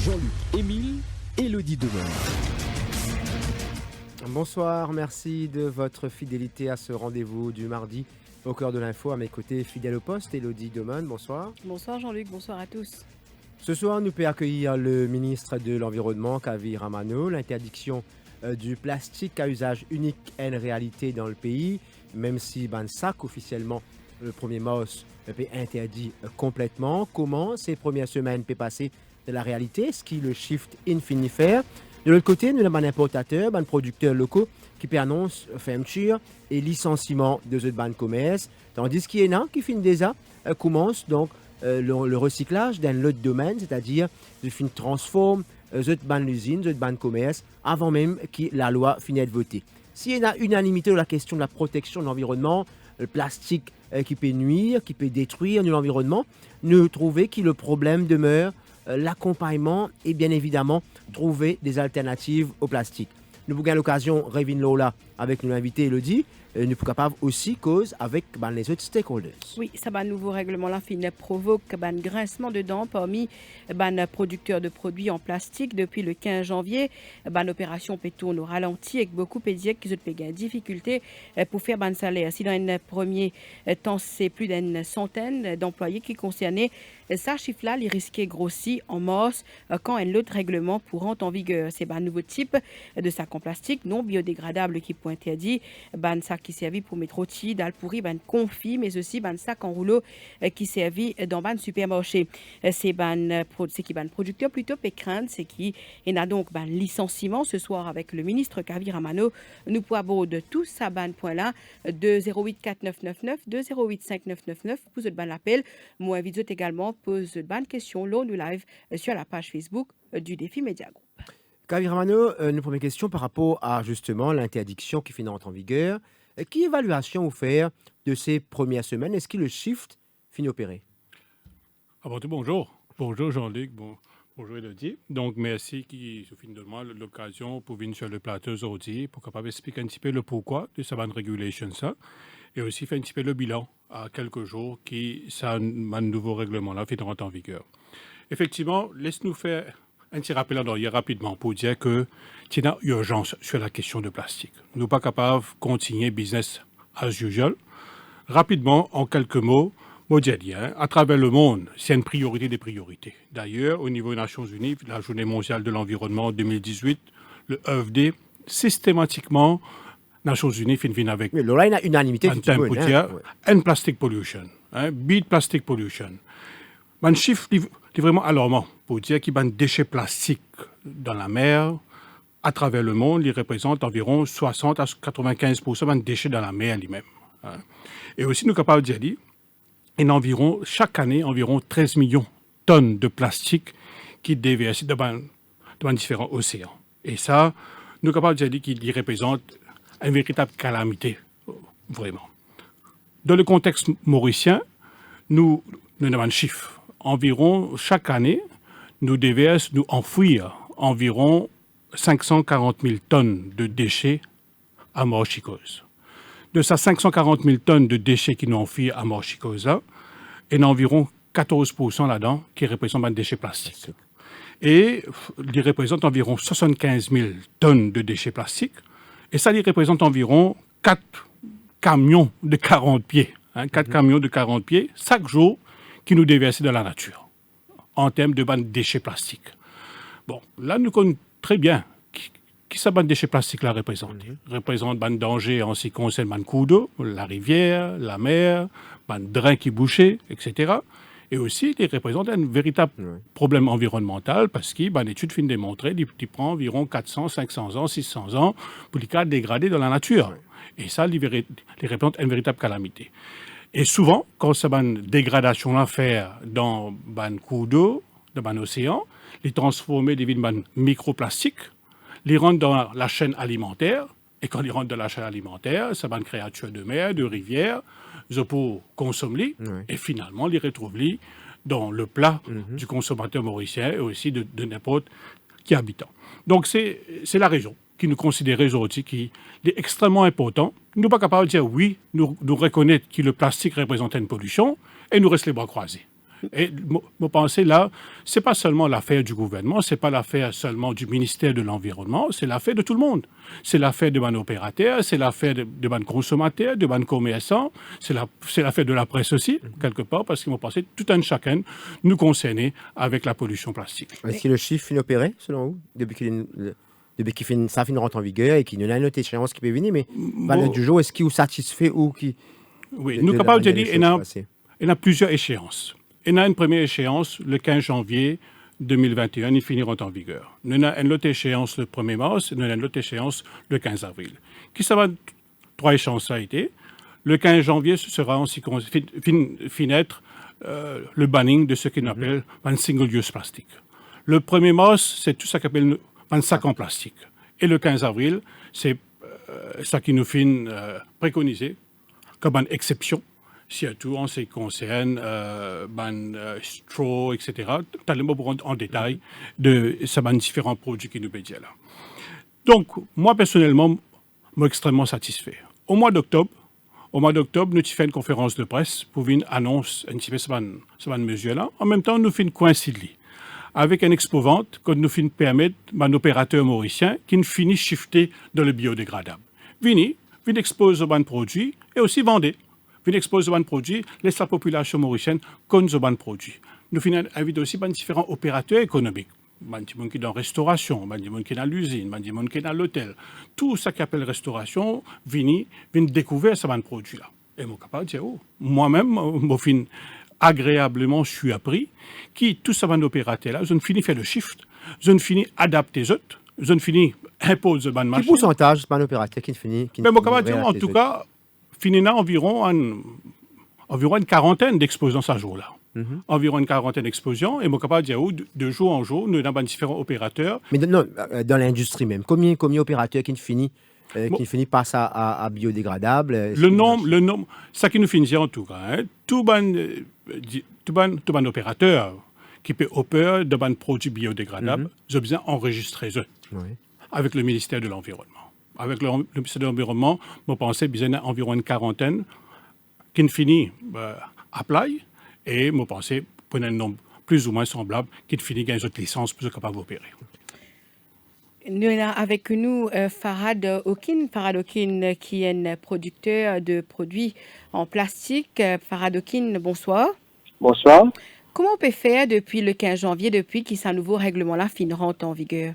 Jean-Luc, Émile, Élodie Demeure. Bonsoir, merci de votre fidélité à ce rendez-vous du mardi au cœur de l'info. À mes côtés, fidèle au poste, Élodie Demeure, bonsoir. Bonsoir Jean-Luc, bonsoir à tous. Ce soir, nous pouvons accueillir le ministre de l'Environnement, Kavi Ramano. L'interdiction du plastique à usage unique est une réalité dans le pays, même si Bansac, officiellement, le 1er mars, est interdit complètement. Comment ces premières semaines peuvent passer de la réalité, ce qui le shift infinifère. De l'autre côté, nous avons un importateur, un producteurs locaux qui peut annoncer fermeture et licenciement de ce ban commerce, tandis qu'il y en a qui finit déjà commence donc le recyclage dans l'autre domaine, c'est-à-dire de fin transforme ce ban l'usine, ce ban commerce, avant même que la loi finisse de voter. S'il y a unanimité sur la question de la protection de l'environnement, le plastique qui peut nuire, qui peut détruire l'environnement, nous trouvons que le problème demeure l'accompagnement et bien évidemment trouver des alternatives au plastique. Nous avons l'occasion, Révin Lola, avec nos invités Élodie, nous sommes capables aussi cause avec les autres stakeholders. Oui, ça va nouveau règlement là provoque un grincement de dents parmi les producteurs de produits en plastique depuis le 15 janvier. L'opération peut tourner au ralenti avec beaucoup de pédiatres qui ont des difficultés pour faire ban salaire. Si dans un premier temps, c'est plus d'une centaine d'employés qui concernaient, ça chiffre-là, il risquait grossi en mars quand un autre règlement pour entrer en vigueur. C'est un nouveau type de sac en plastique non biodégradable qui peut interdit, un sac qui servit pour mettre rôti, dalle pourri, confit, mais aussi un sac en rouleau qui servit dans un supermarché. C'est qui producteur plutôt peut craindre, c'est qui y a donc un licenciement ce soir avec le ministre Kavi Ramano. Nous pouvons aborder tout ça point là 208 4999 208 5999 pour votre l'appel. Moi invite également pose une question lors du live sur la page Facebook du Défi Média Group. Kavi Ramano, une première question par rapport à justement l'interdiction qui finit d'entrer en vigueur. Quelle évaluation vous faire de ces premières semaines? Est-ce que le shift finit opéré? Avant tout, bonjour. Bonjour Jean-Luc, bonjour Élodie. Donc, merci qui se finit de moi l'occasion pour venir sur le plateau aujourd'hui pour capable expliquer un petit peu le pourquoi de cette regulation ça et aussi faire un petit peu le bilan à quelques jours qui ça un nouveau règlement là finit en vigueur. Effectivement, laisse-nous faire un petit rappel en arrière rapidement pour dire que il y a urgence sur la question de plastique. Nous ne sommes pas capables de continuer business as usual. Rapidement, en quelques mots, à travers le monde, c'est une priorité des priorités. D'ailleurs, au niveau des Nations Unies, la Journée mondiale de l'environnement 2018, le EFD, systématiquement, Nations Unies finit avec... Mais là, il y a unanimité du tout le monde. And plastic pollution. Beat plastic pollution. Un chiffre est vraiment alarmant pour dire qu'il y a des déchets plastiques dans la mer. À travers le monde, ils représentent environ 60 à 95% des déchets dans la mer lui-même. Et aussi, nous sommes capables de dire qu'il y a chaque année environ 13 millions de tonnes de plastique qui déversent dans différents océans. Et ça, nous sommes capables de dire qu'il représente une véritable calamité, vraiment. Dans le contexte mauricien, nous avons un chiffre. Environ, chaque année, nous déversons, nous enfouir environ 540 000 tonnes de déchets à Morchicose. De ces 540 000 tonnes de déchets qui nous enfouir à Morchicose, il y a environ 14% là-dedans qui représentent des déchets plastiques. Et ils représentent environ 75 000 tonnes de déchets plastiques. Et ça, il représente environ 4 camions de 40 pieds. 4 camions de 40 pieds chaque jour qui nous déversent dans la nature en termes de déchets plastiques. Bon, là, nous connaissons très bien qui ça ban déchets plastiques là représente. Représente ban danger en ce qui concerne ban cours d'eau, la rivière, la mer, ban drain qui bouchait, etc. Et aussi, il représente un véritable problème environnemental parce que l'étude finit de démontrer qu'il prend environ 400, 500 ans, 600 ans pour les cas dégradés dans la nature. Et ça, il représente une véritable calamité. Et souvent, quand cette dégradation-là fait dans un cours d'eau, dans un océan, les transformer des microplastiques, les rendre dans la chaîne alimentaire. Et quand ils rentrent dans la chaîne alimentaire, ça va une créature de mer, de rivière, ils peuvent consommer, et finalement, les retrouvent dans le plat du consommateur mauricien et aussi de n'importe qui habitant. Donc, c'est la raison qui nous considère aujourd'hui qui est extrêmement important. Nous ne sommes pas capables de dire oui, nous reconnaître que le plastique représente une pollution et nous restons les bras croisés. Et vous pensez là, c'est pas seulement l'affaire du gouvernement, c'est pas l'affaire seulement du ministère de l'Environnement, c'est l'affaire de tout le monde. C'est l'affaire de ban opérateurs, c'est l'affaire de ban consommateurs, de ban commerçants, c'est l'affaire de la presse aussi, quelque part, parce que vous pensez tout un chacun nous concerner avec la pollution plastique. Est-ce que le chiffre finit opéré, selon vous, depuis qu'il ça finit rentre en vigueur et qu'il y a une autre échéance qui peut venir, mais valeur du jour, est-ce qu'il vous satisfait ou qui... Oui, nous sommes capables de dire qu'il y a plusieurs échéances. Il y a une première échéance, le 15 janvier 2021, ils finiront en vigueur. Nous avons une autre échéance le 1er mars, nous avons une autre échéance le 15 avril. Qui ça va 3 échéances ça a été. Le 15 janvier, ce sera aussi finêtre le banning de ce qu'on appelle un single-use plastique. Le 1er mars, c'est tout ça qu'on appelle un sac en plastique. Et le 15 avril, c'est ça qui nous fait préconiser comme une exception, surtout en ce qui concerne straw, etc. Tu as le mot pour en détail de ces différents produits qui nous pédient là. Donc, moi, personnellement, je suis extrêmement satisfait. Au mois d'octobre, nous avons fait une conférence de presse pour une annonce un petit peu cette mesure-là. En même temps, nous faisons coïncider avec un expo-vente que nous faisons permettre à un opérateur mauricien qui nous finit shifter dans le biodégradable. Vini expose aux produits et aussi vendez. Vini expose aux produits, laisse la population mauricienne connaître aux produits. Nous finissons inviter aussi différents opérateurs économiques. Des gens qui sont dans la restauration, des gens qui sont dans l'usine, des gens qui sont dans l'hôtel. Tout ça qui appelle restauration, viennent découvrir ce produit-là. Et je suis capable de dire, moi-même, je suis agréablement surpris qui, tout ça, opérateur-là, je finis faire le shift, je finis adapter les autres, je finis imposer le marché. Quel pourcentage de opérateur qui finit? Mais je suis capable de dire, en tout cas, finit environ une quarantaine d'exposants à jour-là. Environ une quarantaine d'explosions, et je suis capable de dire de jour en jour, nous avons différents opérateurs. Mais non, dans l'industrie même, combien d'opérateurs qui finissent passent à biodégradable? Le nombre, ça qui nous finit en tout cas, tout bon opérateur qui peut opérer de bons produits biodégradables, j'ai besoin d'enregistrer avec le ministère de l'Environnement. Avec le ministère de l'Environnement, je pensais qu'il y a environ une quarantaine qui finit apply. Et je pensais pour un nombre plus ou moins semblable qui finit gagner une licence pour être capable d'opérer. Nous avons avec nous Farhad Okin. Farhad Okin qui est un producteur de produits en plastique. Farhad Okin, bonsoir. Bonsoir. Comment on peut faire depuis le 15 janvier, depuis que ce nouveau règlement-là rentre en vigueur?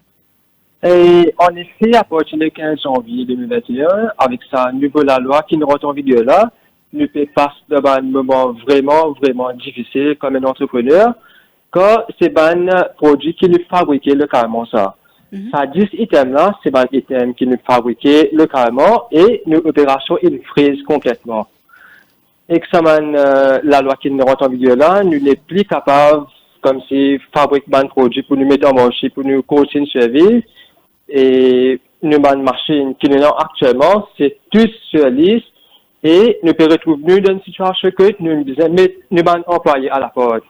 Et en effet, à partir du 15 janvier 2021, avec sa nouvelle loi qui rentre en vigueur là, nous passons d'un moment vraiment difficile comme un entrepreneur, quand c'est un produit qui nous fabrique localement ça. Ça 10 items là, c'est un item qui nous fabrique localement et nos opérations ils frisent complètement. Et que ça la loi qui nous rentre en vigueur là, nous n'est plus capable comme si fabrique un produit pour nous mettre en marché, pour nous continuer de survivre. Et nous avons une machine qui nous avons actuellement, c'est tous sur liste. Et nous pouvons retrouver dans une situation que nous disons, mais nous sommes employés à la porte.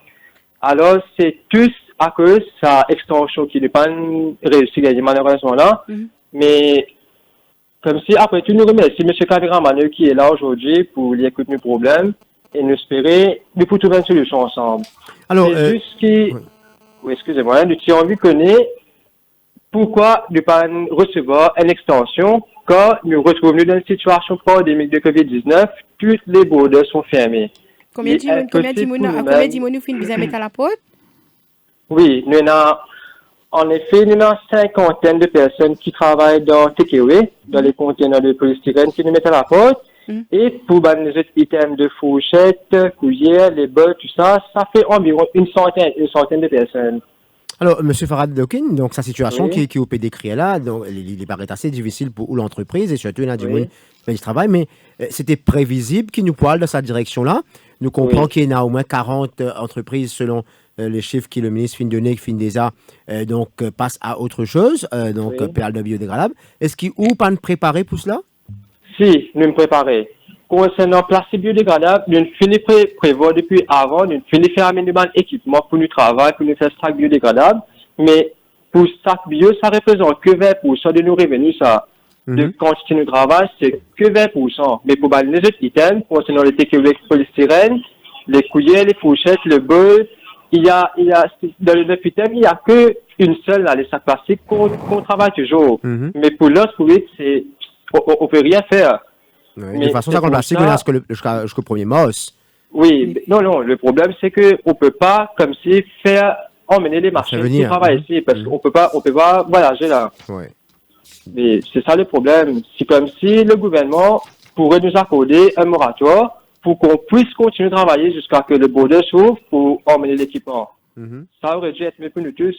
Alors, c'est tous à cause de sa extension qui n'a pas réussi à gagner malheureusement là. Mais, comme si, après tout, nous remercions M. Kaviramaneu qui est là aujourd'hui pour lui écouter nos problèmes et nous espérer, nous pouvons trouver une solution ensemble. Alors, c'est juste qui, oui, excusez-moi, nous avons envie de connaître pourquoi nous ne pas recevoir une extension quand nous retrouvons dans une situation pandémique de COVID-19, toutes les bordures sont fermées. Combien de gens nous finissent mettre à la porte? Oui, nous avons en effet une cinquantaine de personnes qui travaillent dans takeaway, dans les conteneurs de polystyrène qui nous mettent à la porte. Et pour les autres items de fourchettes, cuillères, les bols, tout ça, ça fait environ une centaine de personnes. Alors, M. Farhad Okin, donc sa situation qui est au décrit là, donc il paraît assez difficile pour l'entreprise et surtout il y a du monde qui travaille, mais c'était prévisible qu'il nous parle dans cette direction-là. Nous comprenons qu'il y a au moins 40 entreprises selon les chiffres que le ministre Findonné, Findesa, passe à autre chose, PL de biodégradable. Est-ce qu'il ou pas préparé pour cela? Si, nous nous préparons. Concernant le plastique biodégradable, nous finissons prévoir depuis avant, nous finissons faire amener un équipement pour nous travailler, pour nous faire sac biodégradable. Mais pour sac bio, ça représente que 20% de nos revenus, ça. De quantité de travail, c'est que 20%. Mais pour les autres items, concernant les takeaway polystyrène, les cuillères, les fourchettes, le bol. Dans le 9 items, il n'y a qu'une seule, là, les sacs plastiques, qu'on travaille toujours. Mais pour l'autre, oui, on peut rien faire. Oui, Mais de toute façon, c'est ça compte pour plastique, ça- jusqu'au 1er mars. Oui, non, le problème, c'est que on peut pas, comme si, emmener les machines qui venir, travaillent ici, parce qu'on peut pas voyager là. Ouais. Mais c'est ça le problème. C'est comme si le gouvernement pourrait nous accorder un moratoire pour qu'on puisse continuer de travailler jusqu'à ce que le border s'ouvre pour emmener l'équipement. Ça aurait dû être mieux pour nous tous.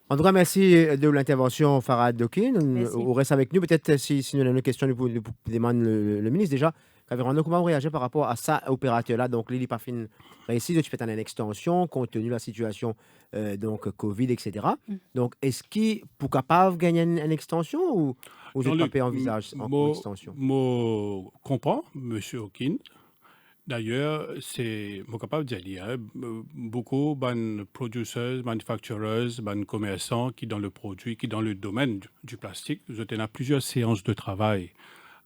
En tout cas, merci de l'intervention, Farad Dokin. Merci. On reste avec nous. Peut-être si nous avons une question, nous demande le ministre déjà. Comment réagir par rapport à ça, opérateur-là? Donc, Lili Parfine réussit de faire une extension compte tenu de la situation donc Covid, etc. Donc, est-ce qu'il pour capable de gagner une extension ou vous êtes pas envisage en extension? Je comprends, M. Hawkins. D'ailleurs, c'est capable de dire, beaucoup de producers, manufacturers, de commerçants qui dans le produit, qui dans le domaine du plastique, nous avons plusieurs séances de travail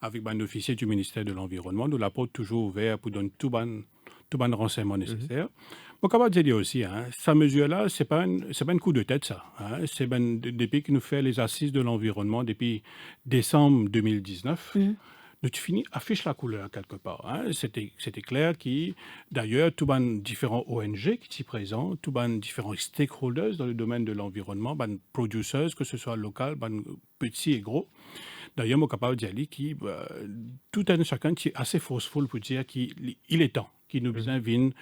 avec un officier du ministère de l'Environnement. Nous la porte toujours ouverte pour donner tout le renseignement nécessaire. Je suis capable de dire aussi, cette mesure-là, ce n'est pas un coup de tête, ça. C'est depuis que nous faisons les assises de l'environnement depuis décembre 2019. Nous finis affiche la couleur quelque part. C'était clair qui, d'ailleurs, tous les différents ONG qui sont présents, tous les différents stakeholders dans le domaine de l'environnement, les producers, que ce soit local, petits et gros. D'ailleurs, je suis capable de dire qui, tout un chacun est assez forceful pour dire qu'il est temps, qu'il nous vienne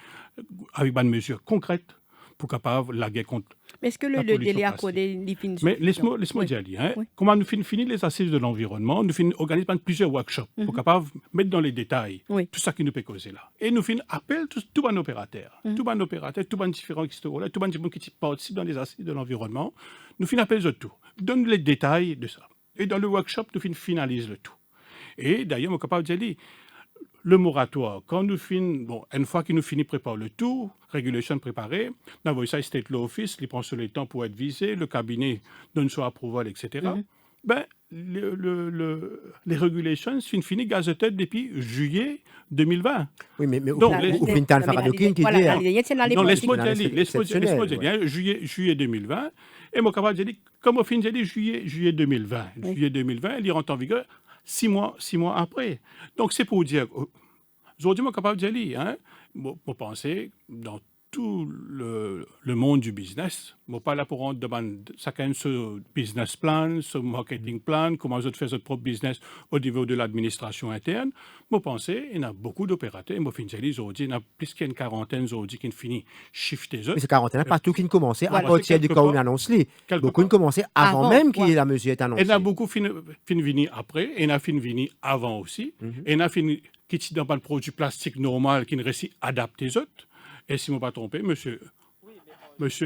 avec des mesures concrètes pour capable la guerre contre. Mais est-ce que le délai accordé les fins Mais laisse-moi dire, comment nous finissons les assises de l'environnement, nous organisons plusieurs workshops pour capable mettre dans les détails tout ça qui nous peut causer là. Et nous finissons appel tout un opérateur, tout un différents stakeholders, tout un différents qui participent dans les assises de l'environnement, nous finissons appel tout, donne les détails de ça. Et dans le workshop, nous finalisons le tout. Et d'ailleurs, je suis capable de dire, le moratoire, quand nous finissons, une fois que nous finissons préparer le tout, régulation préparée, nous avons ça state law office, il prend sur le temps pour être visé, le cabinet donne son approval, etc. Les régulations sont finies gazetées depuis juillet 2020. Oui, mais Donc, au Pintan Faradokin qui dit. Non, laisse-moi dire, juillet 2020. Et mon capable de dire, comme au fin de juillet 2020. Juillet 2020, il rentre en vigueur 6 mois après. Donc, c'est pour dire, aujourd'hui, mon capable de dire, pour penser, dans tout le monde du business, je ne suis pas là pour rendre chacun ce business plan, ce marketing plan, comment vous faites votre propre business au niveau de l'administration interne. Je pense qu'il y a beaucoup d'opérateurs. Aujourd'hui, il y a plus qu'une quarantaine aujourd'hui qui finissent shifter. Mais c'est quarantaine, pas tout qui commençait à partir du cas où on annonce. Beaucoup commençaient avant même qu'il y ait la mesure est annoncée. Et il y a beaucoup qui venir après, et il y a qui venir avant aussi. Et il y a qui sont dans le produit plastique normal qui ne réussit à adapter les autres. Et si je ne me pas trompé, monsieur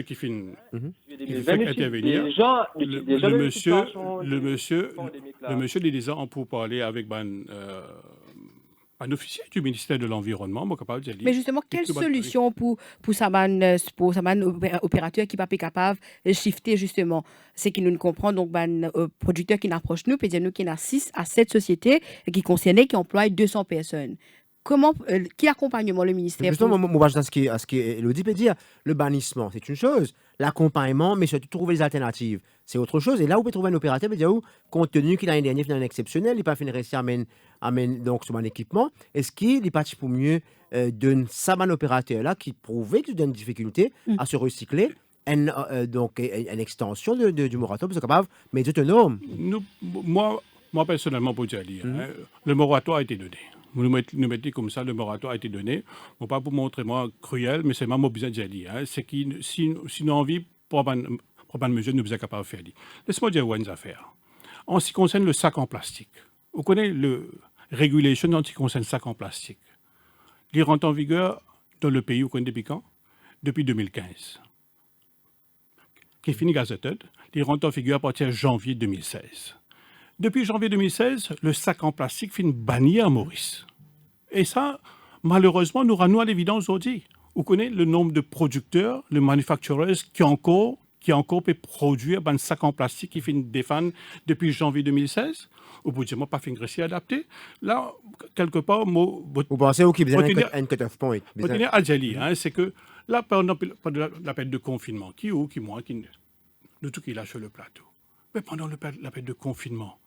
qui finit intervenir, le monsieur les déjà en pour parler avec un officier du ministère de l'Environnement, moi capable de dire. Mais justement, quelle solution pour ça opérateur qui n'est pas capable de shifter justement? C'est qui nous ne comprend, donc producteur qui n'approche nous, peut dire nous qui a 6 à 7 sociétés qui concernent, qui emploient 200 personnes. Quel accompagnement le ministère? Justement, moi, à ce qu'Elodie peut dire, le bannissement, c'est une chose. L'accompagnement, mais surtout trouver des alternatives, c'est autre chose. Et là, vous pouvez trouver un opérateur, mais compte tenu qu'il a l'année dernière fait un exceptionnel, il n'a pas fait une réussite amène donc sur mon équipement. Est-ce qu'il est parti pour mieux d'un saban opérateur-là qui prouvait qu'il a une difficulté à se recycler? Donc, une extension du moratoire, c'est capable, mais autonome. Moi, personnellement, pour dire, le moratoire a été donné. Nous mettons comme ça, le moratoire a été donné. Bon, pas pour montrer moi cruel, mais c'est ma besoin de dire. C'est que si nous avons envie pour une mesure, nous sommes capables de faire. Laisse-moi dire une affaire. En ce qui concerne le sac en plastique, vous connaissez le régulation en ce qui concerne le sac en plastique. Il rentre en vigueur dans le pays, vous connaissez depuis quand? Depuis 2015. Qui est fini gazetted, il rentre en vigueur à partir de janvier 2016. Depuis janvier 2016, le sac en plastique finit banni à Maurice. Et ça, malheureusement, nous ramenons à l'évidence aujourd'hui. Vous connaissez le nombre de producteurs, les manufacturers qui encore qui encore peut produire un sac en plastique qui finit défendre depuis janvier 2016. Au bout de moi, pas fini réussir à adapter. Là, quelque part, Vous pensez qu'il y a Retenir- un cut-off point? retenir Adjali, c'est que là, pendant la période de confinement, qui moi, de tout qui est là sur le plateau, mais pendant la période de confinement,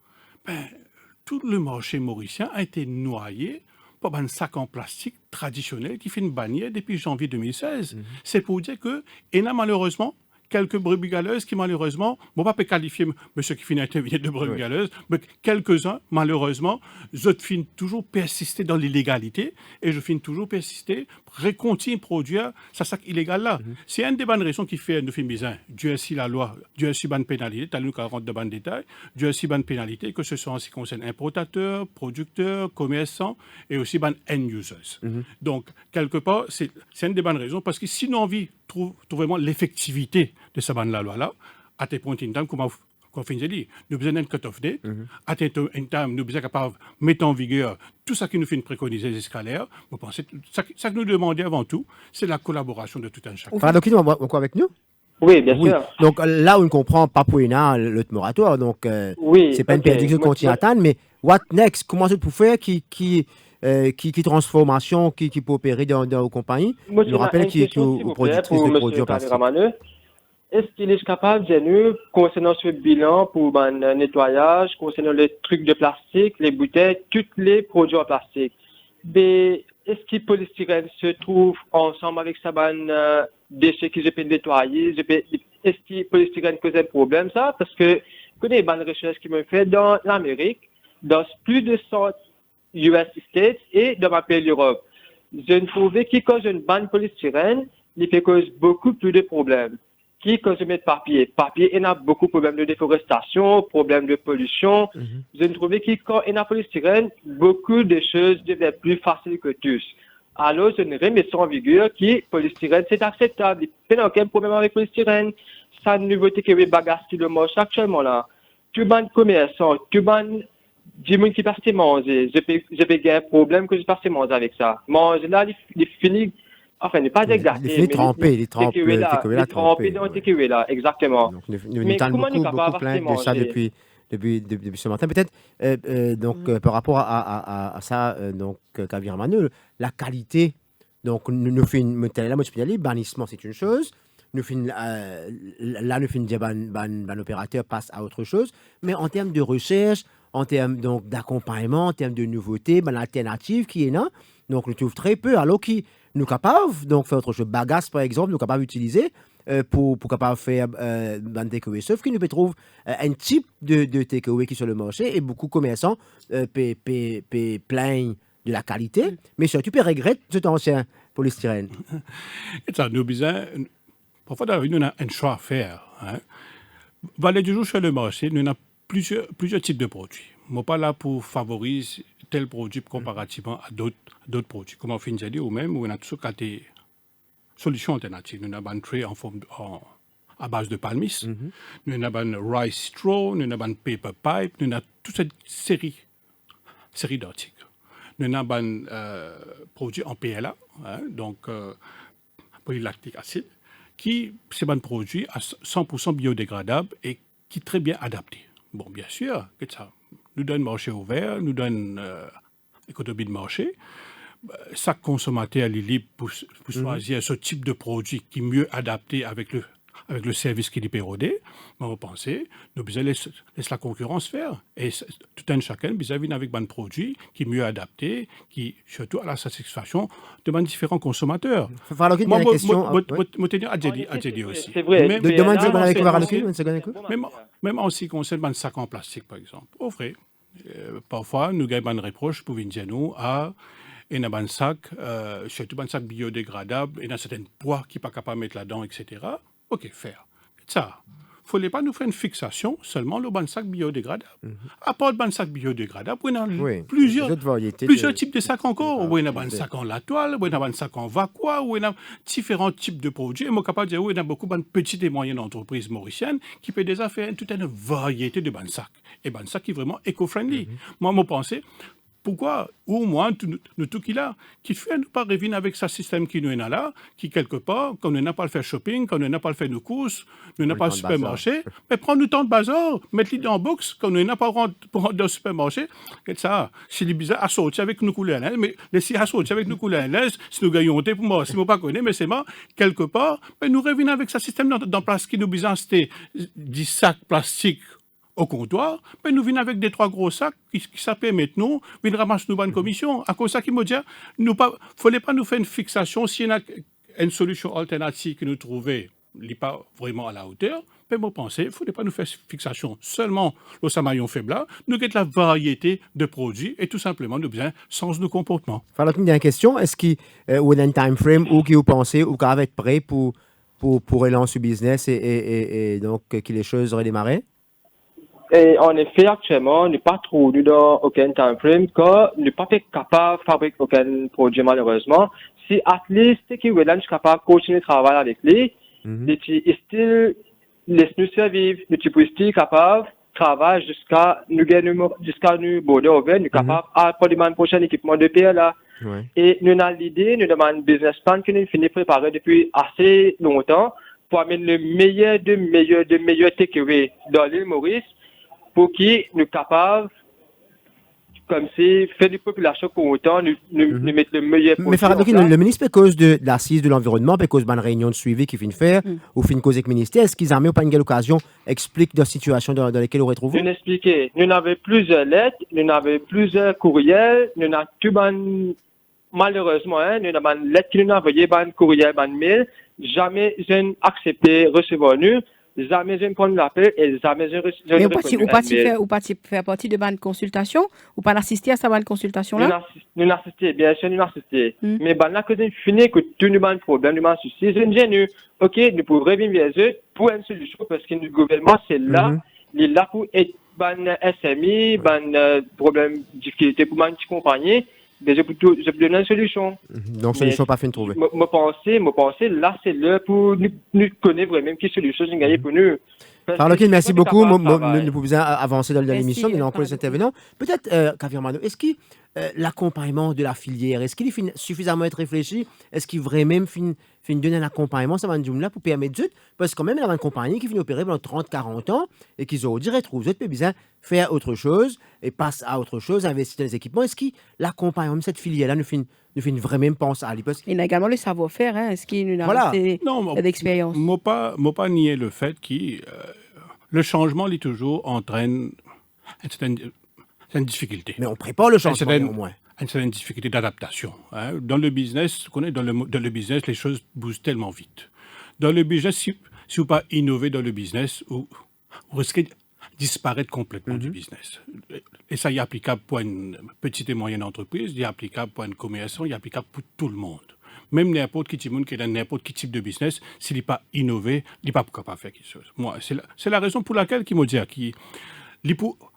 tout le marché mauricien a été noyé par un sac en plastique traditionnel qui fait une bannière depuis janvier 2016. C'est pour dire que, et là, malheureusement, quelques brebis galeuses qui, malheureusement, on ne va pas qualifier monsieur qui finit intervenir de brebis galeuses, mais quelques-uns, malheureusement, je finis toujours persister dans l'illégalité et je finis toujours persister, continuer à produire ce sac illégal-là. C'est une des bonnes raisons qui fait nous film bizarre. Dieu si la loi, Dieu si bonne pénalité, t'as nous 40 de bonnes détails, Dieu si bonne pénalité, que ce soit en ce qui concerne importateurs, producteurs, commerçants et aussi bonnes end-users. Donc, quelque part, c'est une des bonnes raisons parce que si nous envie trouve vraiment l'effectivité de ce ban la loi-là, à tes points in time, comme on finit de dire, nous avons besoin d'un cut-off date, à tes points in time, nous sommes capables de mettre en vigueur tout ce qui nous fait préconiser les escalaires. Vous pensez, ça que nous demandons avant tout, c'est la collaboration de tout un chacun. Faradoki, encore avec nous? Oui, bien sûr. Donc là où on comprend Papouina, le moratoire, donc Oui, c'est pas une ok. perdition Moi, continentale, mais what next? Comment ça pour faire qui transformation qui peut opérer dans vos compagnies? Moi, Je rappelle qu'il est productrice de produits en plastique. Est-ce qu'il est capable de nous, concernant ce bilan pour le nettoyage, concernant les trucs de plastique, les bouteilles, tous les produits en plastique? Mais est-ce que le polystyrène se trouve ensemble avec ça, déchets que je peux nettoyer? Est-ce que le polystyrène cause un problème, ça? Parce que je connais des recherches qui m'ont fait dans l'Amérique, dans plus de 100 US States et dans ma pays l'Europe. Je ne trouvais que quand j'ai une bonne polystyrène, il peut cause beaucoup plus de problèmes. Qui quand je mets de papier, il y a beaucoup de problèmes de déforestation, problèmes de pollution. Je ne trouvais que quand il y a polystyrène, beaucoup de choses deviennent plus faciles que tous. Alors, je ne remets ça en vigueur que polystyrène, c'est acceptable. Il n'y a aucun problème avec polystyrène. Ça, une nouveauté qui est bagasse sur le marché actuellement là. Tout le monde commerçant, tout le monde du monde qui passe manger. Je peux gagner un problème que je passe manger avec ça. Manger là, il finit. Enfin, il n'est pas dégâté. Il finit trempé, il est trempé, trempé dans le takeaway là, exactement. Donc, nous Mais parlons comment nous beaucoup capable plein de ça depuis ce matin. Peut-être, par rapport à ça, Kavir Manuel, la qualité, donc, nous finissons, là, moi, je peux dire, bannissement, c'est une chose. Nous finissons, là, nous finissons, ban opérateur passe à autre chose. Mais en termes de recherche, en termes d'accompagnement, en termes de nouveautés, l'alternative qui est là, donc, nous trouvons très peu. Alors, qui nous capables, donc, faire autre chose. Bagasse, par exemple, nous capables d'utiliser pour capable faire un takeaway. Sauf qu'il nous trouve un type de takeaway qui est sur le marché et beaucoup de commerçants plaignent de la qualité, mais surtout ils regrettent cet ancien polystyrène. Et ça, nous besoin, parfois, nous avons un choix à faire. Valet du jour sur le marché, nous avons plusieurs types de produits. Je ne suis pas là pour favoriser tel produit comparativement à d'autres produits. Comme on finit de dire, ou même, on a toujours des solutions alternatives. Nous avons un tray à base de palmis, nous avons un rice straw, nous avons un paper pipe, nous avons toute cette série d'articles. Nous avons un produit en PLA, donc polylactique acide, qui c'est un produit à 100% biodégradable et qui est très bien adapté. Bon, bien sûr, ça nous donne marché ouvert, nous donne économie de marché. Chaque consommateur est libre pour choisir ce type de produit qui est mieux adapté avec le service qu'il est pérodé. Mais on pense, nous devons laisser la concurrence faire. Et tout un chacun vis-à-vis avec un produit qui est mieux adapté, qui surtout à la satisfaction de différents consommateurs. Moi, une question. Je tenir à dire aussi. C'est vrai. Même en ce qui concerne un sac en plastique, par exemple. Au vrai, parfois, nous avons un reproche pour venir nous à un sac, surtout un sac biodégradable, et un certain poids qui n'est pas capable de mettre là-dedans, etc. OK, faire. Ça, il ne faut pas nous faire une fixation seulement le ban sac biodégradable. À part le ban sac biodégradable, on a plusieurs types de sacs encore. On a un sac en la toile, on a un sac en vacua, on a différents types de produits. Et moi, capable de dire, on a beaucoup de petites et moyennes entreprises mauriciennes qui peuvent déjà faire toute une variété de ban sacs. Et ban sacs qui est vraiment éco-friendly. Moi, je pense, pourquoi, au moins, nous tout qu'il a, qui fait nous pas revenir avec ce système qui nous est là, qui quelque part, quand on n'a pas le faire shopping, quand on n'a pas le faire nos courses, nous n'a pas le supermarché, mais prendre le temps de bazar, mettre les dans box, quand on n'a pas rentre dans le supermarché, et ça, c'est bizarre, à sortir avec nos couleurs, mais laisser à sortir avec nos couleurs, si nous gagnons, pour moi, si nous pas connaît, mais c'est moi, quelque part, mais nous revenons avec ce système dans place qui nous bizarre, c'était 10 sacs plastiques au comptoir, mais nous venons avec des 3 gros sacs qui s'appellent maintenant, nous ramassons nos bonnes commissions. À cause de ça, qui me dit, il ne fallait pas nous faire une fixation s'il y a une solution alternative que nous trouvons, n'est pas vraiment à la hauteur. Mais moi, je pensais, il ne fallait pas nous faire fixation seulement au samaillon faible là, nous avons la variété de produits et tout simplement nous besoin sens de comportement. Alors, une dernière question, est-ce qu'il y a un time frame où vous pensez ou qu'on va être prêt pour relancer le business et donc que les choses auraient démarré? Et en effet, actuellement, on n'est pas trop dans aucun time frame, car on n'est pas capable de fabriquer aucun produit, malheureusement. Si at least, qui est capable de continuer le travail avec lui, laisse-nous survivre, nous sommes capables de travailler jusqu'à nous border over, nous sommes capables de produire un prochain équipement de PLA. Ouais. Et nous avons l'idée, nous avons un business plan que nous finissons de préparer depuis assez longtemps pour amener le meilleur de meilleurs takeaway dans l'île Maurice, pour qui nous sommes capables, comme si, faire du population pour autant, nous mettre le meilleur Mais Faradoki, le ministre, à cause de l'assise de l'environnement, à cause de la réunion de suivi qu'il vient faire, ou fin cause avec le ministère, est-ce qu'ils ont pas une occasion explique la situation dans laquelle on retrouve? Nous expliquer. Nous avons plusieurs lettres, nous avons plusieurs courriels, nous avons tout malheureusement, nous avons une lettre qui nous a envoyée, un courriel, un mail, jamais j'ai accepté recevoir nous. Jamais je ne prends l'appel et jamais je ne mais ou pas faire partie de bonne consultation ou pas assister à sa bonne consultation là? Nous assistons, bien sûr, nous assistons. Mais là que je finis que tout nous a un problème, nous a un souci, je ne gêne. Ok, nous pouvons revenir vers eux pour une solution parce que le gouvernement c'est là, il est là pour être ban SMI, ban problème difficulté pour une petite compagnie. Mais je peux donner une solution. Donc, solution pas fin trouver. Moi pensée, là, c'est l'heure pour nous connaître vraiment quelle solution j'ai gagné pour nous. Farlokin, merci beaucoup. Nous pouvons avancer dans l'émission, mais encore les intervenants. Peut-être, Kavirmano, est-ce que l'accompagnement de la filière, est-ce qu'il est suffisamment être réfléchi? Est-ce qu'il vraiment fin donner un accompagnement, ça va nous là pour permettre parce que quand même, il y a une compagnie qui finit opérer pendant 30-40 ans et qui ont dit, retrouve, vous besoin faire autre chose et passe à autre chose, investir dans les équipements. Est-ce que l'accompagnement de cette filière-là nous fait vraiment penser à l'hypothèse? Il y a également le savoir-faire, hein? Est-ce qu'il nous a d'expérience? Je ne pas nier le fait que le changement, il toujours entraîne une difficulté. Mais on prépare le changement au moins. Une certaine difficulté d'adaptation. Hein. Dans le business, dans le business, les choses bougent tellement vite. Dans le business, si vous ne pas innover dans le business, vous risquez de disparaître complètement du business. Et ça, il est applicable pour une petite et moyenne entreprise, il est applicable pour une commerçant, il est applicable pour tout le monde. Même n'importe qui est dans n'importe quel type de business, s'il n'est pas innové, il n'est pas capable de faire quelque chose. Moi, c'est la raison pour laquelle il m'a dit il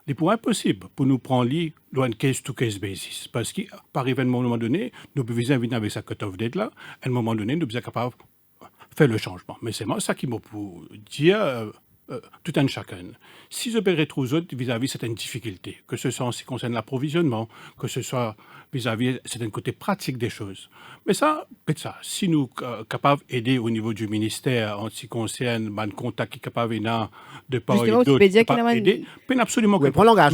est impossible pour nous prendre dans un case-to-case basis. Parce qu'à un moment donné, nous pouvons venir avec sa cut-off date là, à un moment donné, nous sommes capables de faire le changement. Mais c'est moi ça qui m'a pour dire tout un chacun. Si je peux retrouver vis-à-vis certaines difficultés, que ce soit en ce qui concerne l'approvisionnement, que ce soit vis-à-vis certains côtés pratiques des choses. Mais ça, peut-être ça, si nous sommes capables d'aider au niveau du ministère en ce qui concerne le contact qui est capable de part et d'autre, aider, peut absolument capable.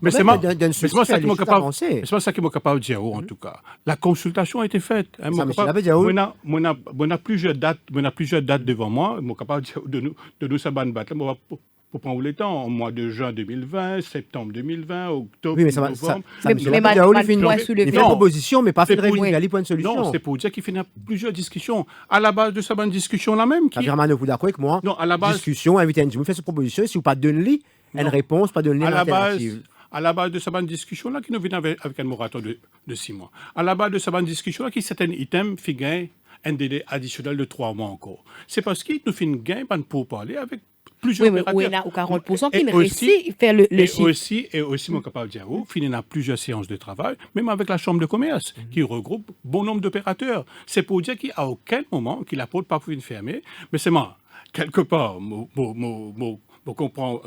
Mais c'est moi ça qui m'a capable de dire, en tout cas. La consultation a été faite. On a plusieurs dates devant moi. Je suis capable de nous sabanner. Pour prendre le temps, au mois de juin 2020, septembre 2020, octobre, novembre. Il fait une proposition, mais pas fait de révéler pour une solution. Non, c'est pour dire qu'il fait plusieurs discussions. À la base de sa bonne discussion là même. Kavirmano, vous d'accord avec moi? Non, à la base. Discussion, inviter un fait cette proposition, et si vous pas donner une réponse, pas donner une alternative. À la base de sa bonne discussion là, qui nous vient avec un moratoire de 6 mois. À la base de sa bonne discussion là, qui certains items fait gagner un délai additionnel de 3 mois encore. C'est parce qu'il nous fait une gain pour parler avec plusieurs opérateurs. Oui, il y en a 40% qui réussit à faire le chiffre. Et aussi, mon capable de dire, il y a plusieurs séances de travail, même avec la Chambre de commerce, qui regroupe bon nombre d'opérateurs. C'est pour dire qu'à aucun moment, qu'il n'apporte pas pour une fermée, mais c'est moi, quelque part, on comprend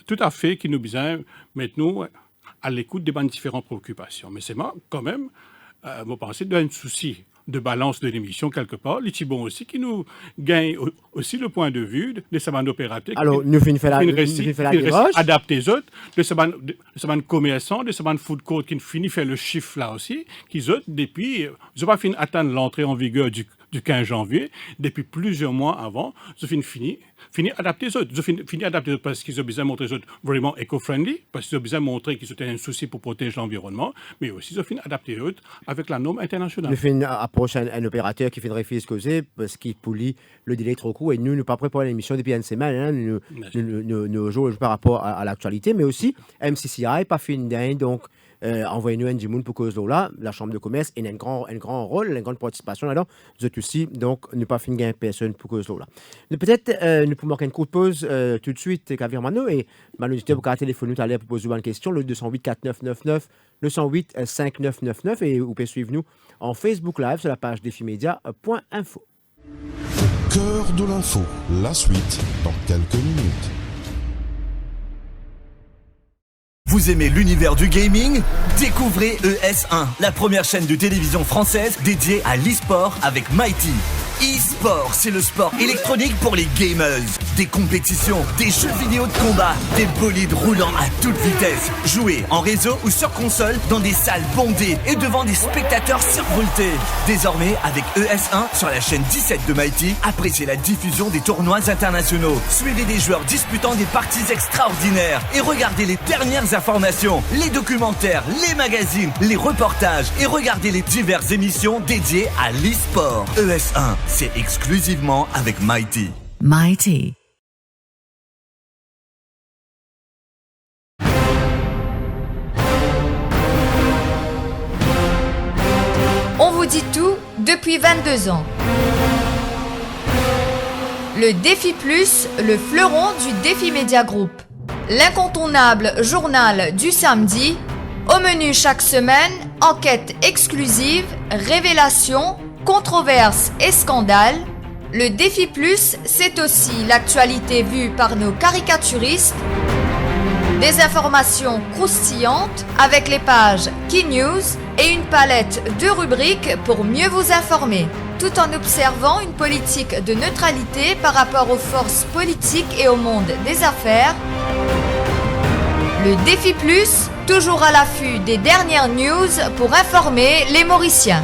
tout à fait qu'il nous besoin maintenant à l'écoute des différentes préoccupations. Mais c'est moi, quand même, vous pensez d'un souci de balance de l'émission quelque part, les Thibons aussi, qui nous gagnent aussi le point de vue de ces opérateurs. Alors, nous finissons la déroche. Adapter les autres, de ces commerçants, de ces food court qui finissent faire le chiffre là aussi, qui autres, depuis, ils n'ont pas fini d'atteindre l'entrée en vigueur du 15 janvier, depuis plusieurs mois avant, ils ont fini d'adapter les autres. Ils ont fini d'adapter les autres parce qu'ils ont besoin de montrer les autres vraiment éco-friendly, parce qu'ils ont besoin de montrer qu'ils ont un souci pour protéger l'environnement, mais aussi ils ont fini d'adapter les autres avec la norme internationale. Nous finissons approche un opérateur qui fait une réflexion causée parce qu'il polie le délai trop court et nous ne pas préparer l'émission depuis une semaine. Hein, nous jouons par rapport à l'actualité, mais aussi MCCI, pas fini d'un, donc envoyez-nous un Jimoun pour cause là, la Chambre de commerce a un grand rôle, une grande participation là-dedans. Vous êtes aussi, donc, ne pas finir un personne pour cause là. Peut-être, nous pouvons marquer une courte pause tout de suite, Kavir Mano, et l'auditeur pour téléphoner tout à l'heure pour poser une question, le 208 4999, le 108 5999, et vous pouvez suivre nous en Facebook Live sur la page défimedia.info. Cœur de l'info, la suite dans quelques minutes. Vous aimez l'univers du gaming? Découvrez ES1, la première chaîne de télévision française dédiée à l'e-sport avec Mighty. E-sport, c'est le sport électronique pour les gamers. Des compétitions, des jeux vidéo de combat, des bolides roulant à toute vitesse. Jouez en réseau ou sur console dans des salles bondées et devant des spectateurs survoltés. Désormais, avec ES1 sur la chaîne 17 de Mighty, appréciez la diffusion des tournois internationaux. Suivez des joueurs disputant des parties extraordinaires et regardez les dernières informations, les documentaires, les magazines, les reportages et regardez les diverses émissions dédiées à l'e-sport. ES1, c'est exclusivement avec Mighty. Mighty. On vous dit tout depuis 22 ans. Le Défi Plus, le fleuron du Défi Média Group. L'incontournable journal du samedi. Au menu chaque semaine, enquêtes exclusives, révélations, controverses et scandales. Le Défi Plus, c'est aussi l'actualité vue par nos caricaturistes. Des informations croustillantes avec les pages Key News et une palette de rubriques pour mieux vous informer, tout en observant une politique de neutralité par rapport aux forces politiques et au monde des affaires. Le Défi Plus, toujours à l'affût des dernières news pour informer les Mauriciens.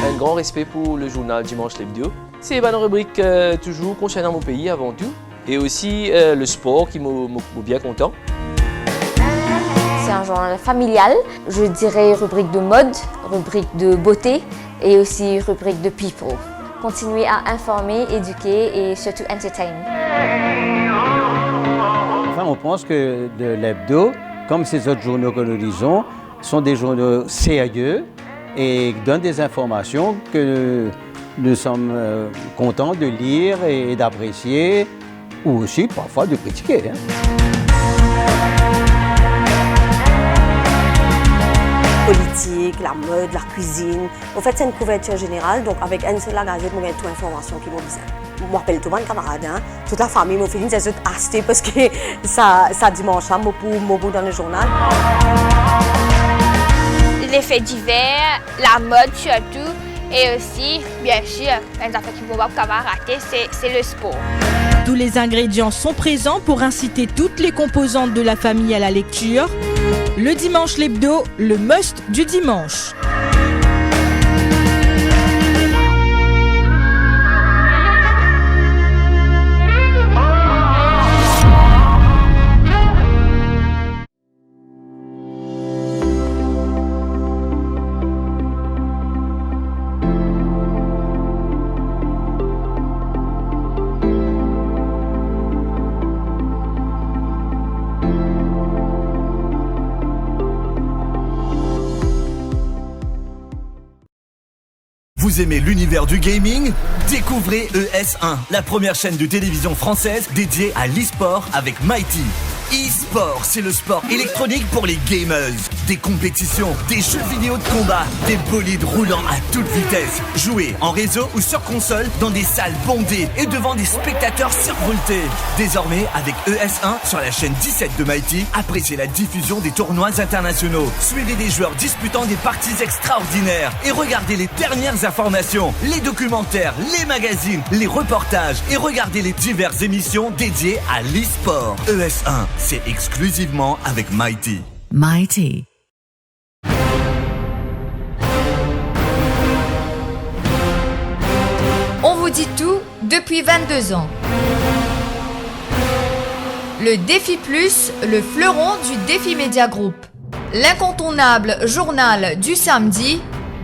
Un grand respect pour le journal Dimanche l'Hebdo. C'est une rubrique toujours concernant mon pays avant tout. Et aussi le sport qui m'a bien content. C'est un journal familial, je dirais rubrique de mode, rubrique de beauté et aussi rubrique de people. Continuez à informer, éduquer et surtout entertain. Enfin, on pense que l'hebdo, comme ces autres journaux que nous lisons, sont des journaux sérieux et donnent des informations que nous sommes contents de lire et d'apprécier, ou aussi parfois de critiquer. Politique, la mode, la cuisine. En fait, c'est une couverture générale, donc avec une seule gazette, on a toute l'information qui m'a besoin. Je m'appelle tout mon camarade, toute la famille m'a fait une zeste acheter parce que ça dimanche, moi pour dans le journal. Les faits divers, la mode surtout, et aussi, bien sûr, les affaires qui ne vont pas rater, c'est le sport. Tous les ingrédients sont présents pour inciter toutes les composantes de la famille à la lecture. Le Dimanche l'Hebdo, le must du dimanche. Vous aimez l'univers du gaming? Découvrez ES1, la première chaîne de télévision française dédiée à l'e-sport avec Mighty. E-sport, c'est le sport électronique pour les gamers. des compétitions, des jeux vidéo de combat, des bolides roulant à toute vitesse. Jouez en réseau ou sur console dans des salles bondées et devant des spectateurs survoltés. Désormais, avec ES1 sur la chaîne 17 de Mighty, appréciez la diffusion des tournois internationaux. Suivez des joueurs disputant des parties extraordinaires et regardez les dernières informations, les documentaires, les magazines, les reportages et regardez les diverses émissions dédiées à l'e-sport. ES1, c'est exclusivement avec Mighty. Mighty. On vous dit tout depuis 22 ans. Le Défi Plus, le fleuron du Défi Média Group. L'incontournable journal du samedi.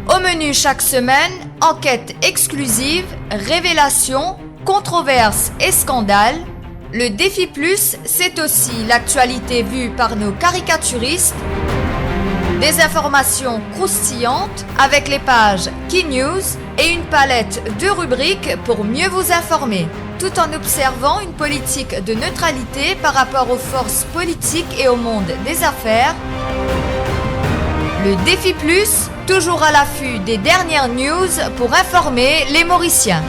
Au menu chaque semaine, enquêtes exclusives, révélations, controverses et scandales. Le Défi Plus, c'est aussi l'actualité vue par nos caricaturistes. Des informations croustillantes avec les pages Key News et une palette de rubriques pour mieux vous informer, tout en observant une politique de neutralité par rapport aux forces politiques et au monde des affaires. Le Défi Plus, toujours à l'affût des dernières news pour informer les Mauriciens.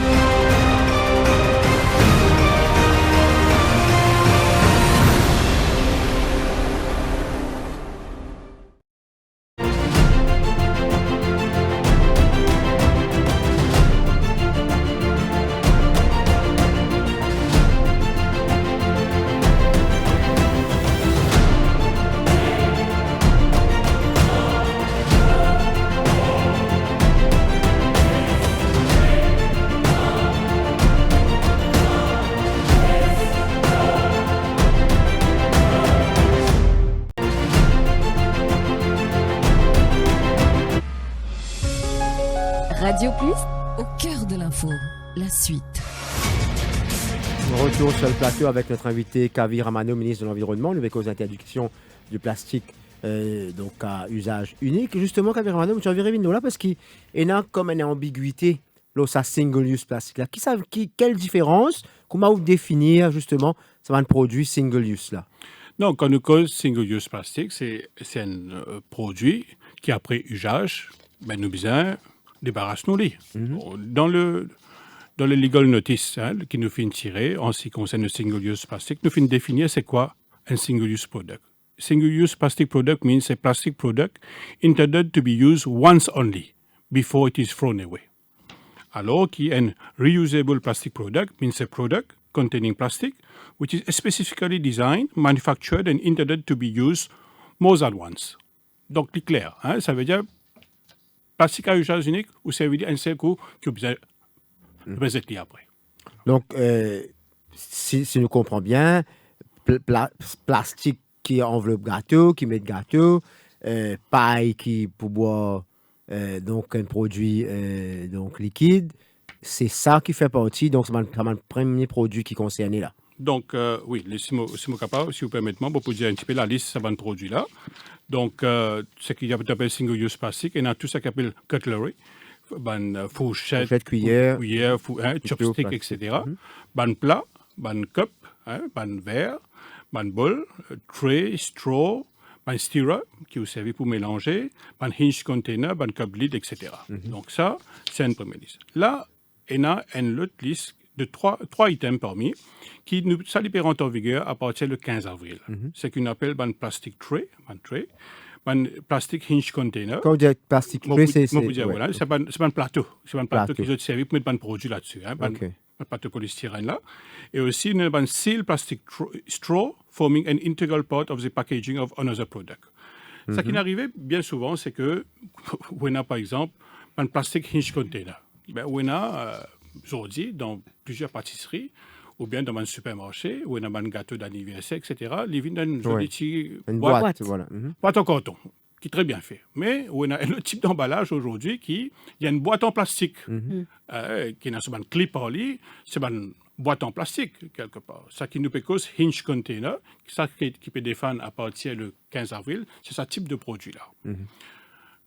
Radio Plus, au cœur de l'info, la suite. Retour sur le plateau avec notre invité Kavi Ramano, ministre de l'Environnement, nous cause d'interdiction du plastique donc à usage unique. Justement, Kavi Ramano, tu as vu là parce qu'il y a comme une ambiguïté là, ça single-use plastique. Là. Quelle différence, comment vous définir justement ce produit single-use là? Non, quand nous cause single-use plastique, c'est un produit qui après usage, ben, nous besoin débarrasse-nous-les. Dans le legal notice qui nous fait tirer en ce qui concerne le single-use plastic, nous fait définir c'est quoi un single-use product. Single-use plastic product means a plastic product intended to be used once only before it is thrown away. Alors qu'un reusable plastic product means a product containing plastic which is specifically designed, manufactured and intended to be used more than once. Donc, c'est clair. Ça veut dire plastique à usage unique ou ça veut dire un seul coup qui a besoin d'être lié après. Donc, si nous comprenons bien, plastique qui enveloppe gâteau, qui met de gâteau, paille qui pour boire donc un produit donc liquide, c'est ça qui fait partie, donc c'est le premier produit qui concerne là. Donc, oui, si je capable, si vous permettez, je peux dire un petit peu la liste de ces produits-là. Donc, ce qu'il y a single-use plastique, il y a tout ce qu'on appelle cutlery, fourchette, cuillère, chopstick, etc. Plat, cup, verre, bowl, tray, straw, stirrer, qui vous servez pour mélanger, hinge container, cup lid, etc. Donc, ça, c'est une première liste. Là, il y a une autre liste de trois items parmi qui nous ça libère en vigueur à partir du 15 avril. C'est qu'on appelle plastic tray, plastic hinge container. Quand on dit plastic tray, c'est voilà, c'est un plateau. C'est un plateau qui est servi pour mettre un produit là-dessus. Un plateau polystyrène là. Et aussi, il y a un seal plastic straw forming an integral part of the packaging of another product. Ce qui arrive bien souvent, c'est que on a par exemple un plastic hinge container. On a aujourd'hui, dans plusieurs pâtisseries, ou bien dans un supermarché, ou dans un gâteau d'anniversaire, etc., les vignes donnent une boîte, boîte en carton, qui est très bien fait. Mais on a le type d'emballage aujourd'hui il y a une boîte en plastique, qui est un clip en lit, c'est une boîte en plastique, quelque part. Ça qui nous peut cause hinge container, ça qui peut défendre à partir du 15 avril, c'est ce type de produit-là.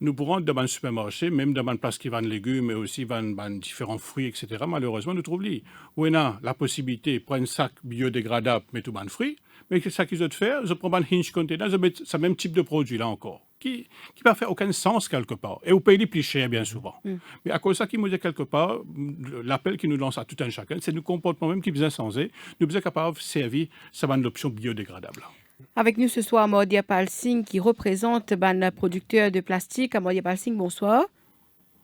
nous pourrons dans un supermarché, même dans une place qui vend légumes, mais aussi vend différents fruits, etc. Malheureusement, nous trouvons où on a la possibilité de prendre un sac biodégradable, mettre tout un fruit, mais c'est ça qu'ils ont fait, je prends un hinge container, je mets ce même type de produit là encore, qui ne va faire aucun sens quelque part. Et au pays les plus chers, bien souvent. Mais à cause de ça, qui nous dit quelque part, l'appel qui nous lance à tout un chacun, c'est nous comportements même qui besoin changer, nous besoin capables de servir, ça va une option biodégradable. Avec nous ce soir, Maudie Palsing, qui représente ban producteur de plastique. Maudie Palsing, bonsoir.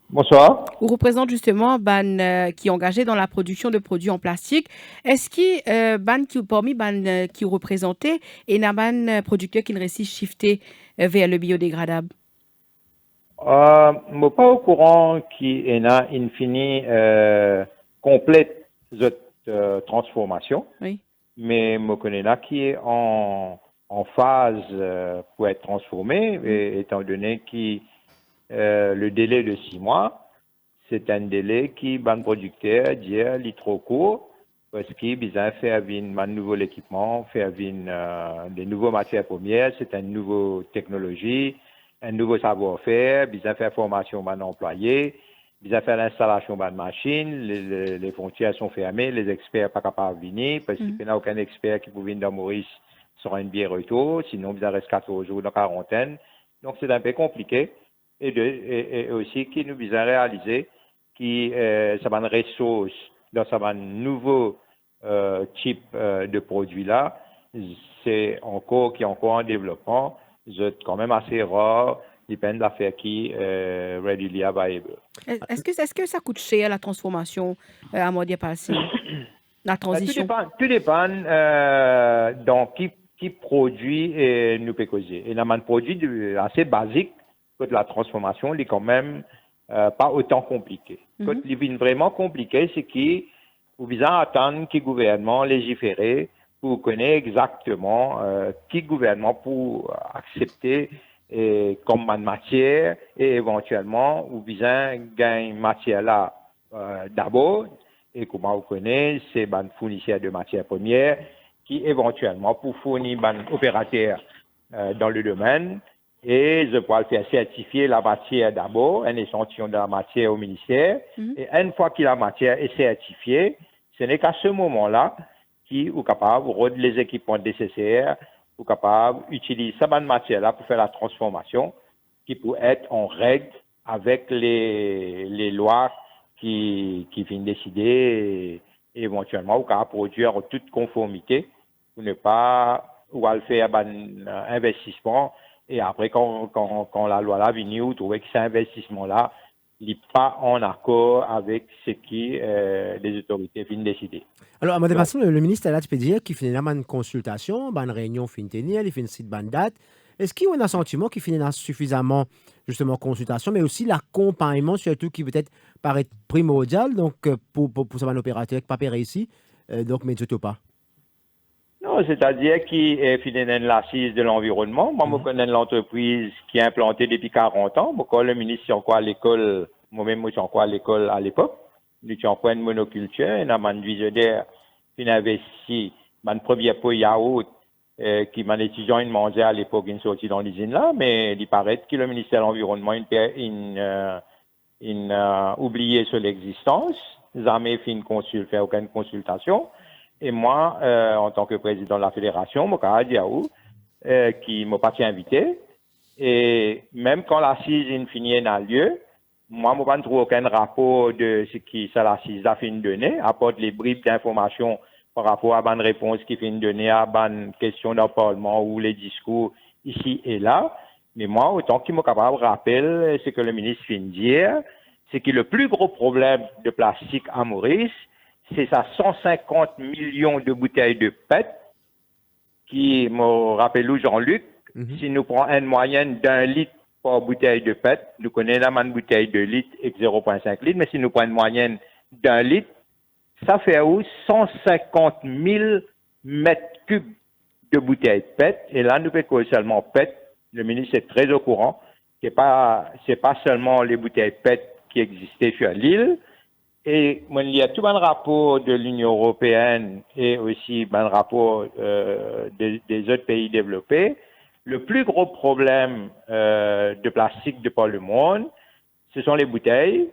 Bonsoir. Vous représente justement ban qui est engagé dans la production de produits en plastique. Est-ce que ban qui parmi ban qui représenté et n'a ban producteur qui ne réussit shifter vers le biodégradable? Je ne suis pas au courant qu'il y a une fini complète cette transformation. Oui. Mais je connais là qui est en phase pour être transformé, étant donné que le délai de 6 mois, c'est un délai qui, ban producteur, dit est trop court, parce qu'il besoin faire un nouveau équipement, faire des nouvelles matières premières, c'est une nouvelle technologie, un nouveau savoir-faire, besoin faire formation d'un employé, besoin faire l'installation d'une machine, les frontières sont fermées, les experts ne sont pas capables de venir, parce qu'il n'y a aucun expert qui peut venir dans Maurice sur une bière retour, sinon il reste 14 jours dans quarantaine. Donc c'est un peu compliqué. Et aussi qui nous besoin réaliser que ça va une ressource dans ce nouveau type de produit-là, c'est encore en développement, c'est quand même assez rare, dépend de l'affaire qui est readily available. Est-ce que ça coûte cher la transformation à Maudie Palsing? La transition? Tout dépend dans qui produit nous peut causer. Et un produit assez basique, que la transformation est quand même pas autant compliqué. Quand il devient vraiment compliqué, c'est qu'il vous besoin attendre que le gouvernement légifère pour connaître exactement qui gouvernement pour accepter comme une matière et éventuellement vous besoin gagner matière là d'abord et comment vous connaissez c'est un fournisseur de matières premières qui éventuellement pour fournir un opérateur dans le domaine et je pourrais faire certifier la matière d'abord, un échantillon de la matière au ministère. Et une fois que la matière est certifiée, ce n'est qu'à ce moment-là qui est capable de rendre les équipements nécessaires, ou capable d'utiliser cette matière-là pour faire la transformation, qui peut être en règle avec les lois qui viennent décider et éventuellement ou capable produire en toute conformité pour ne pas ou à le faire un investissement. Et après, quand la loi là vient, vous trouvez que cet investissement-là n'est pas en accord avec ce que les autorités viennent décider. Alors, à ma façon, le ministre là, tu peux dire qu'il finit une consultation, une réunion fin tenir, il finit une date. Est-ce qu'il y a un sentiment qu'il finit suffisamment justement consultation, mais aussi l'accompagnement surtout qui peut-être paraît primordial donc pour ce opérateur qui n'a pas réussi, donc mais tout pas. Non, c'est-à-dire qu'il finit l'assise de l'environnement. Moi, je connais l'entreprise qui est implantée depuis 40 ans. Moi, le ministre, c'est encore à l'école. Moi-même, je suis encore à l'école à l'époque. Nous sommes encore une monoculture. Et nous avons un visionnaire qui a investi dans le premier pot yaourt qui m'a étudiant une mondiale à l'époque, une sortie dans l'usine là. Mais il paraît que le ministère de l'Environnement a oublié sur l'existence. Ils n'ont jamais fait aucune consultation. Et moi, en tant que président de la fédération, Moka Diaou, qui m'a pas invité, et même quand l'assise a lieu, moi, je ne trouve aucun rapport de ce qui l'assise a fait donner, apporte les bribes d'informations par rapport à une réponse qui fait donner à une question d'un parlement ou les discours ici et là. Mais moi, autant qu'il m'a capable de rappeler ce que le ministre vient de dire, c'est que le plus gros problème de plastique à Maurice, c'est ça 150 millions de bouteilles de PET qui me rappelle Jean-Luc. Si nous prenons une moyenne d'1 litre par bouteille de PET, nous connaissons une bouteille de litre et 0,5 litres, mais si nous prenons une moyenne d'1 litre, ça fait où 150 000 mètres cubes de bouteilles PET. Et là, nous pouvons seulement PET. Le ministre est très au courant. C'est pas seulement les bouteilles PET qui existaient sur l'île. Et il y a tout un rapport de l'Union européenne et aussi un rapport des autres pays développés le plus gros problème de plastique de par le monde, ce sont les bouteilles.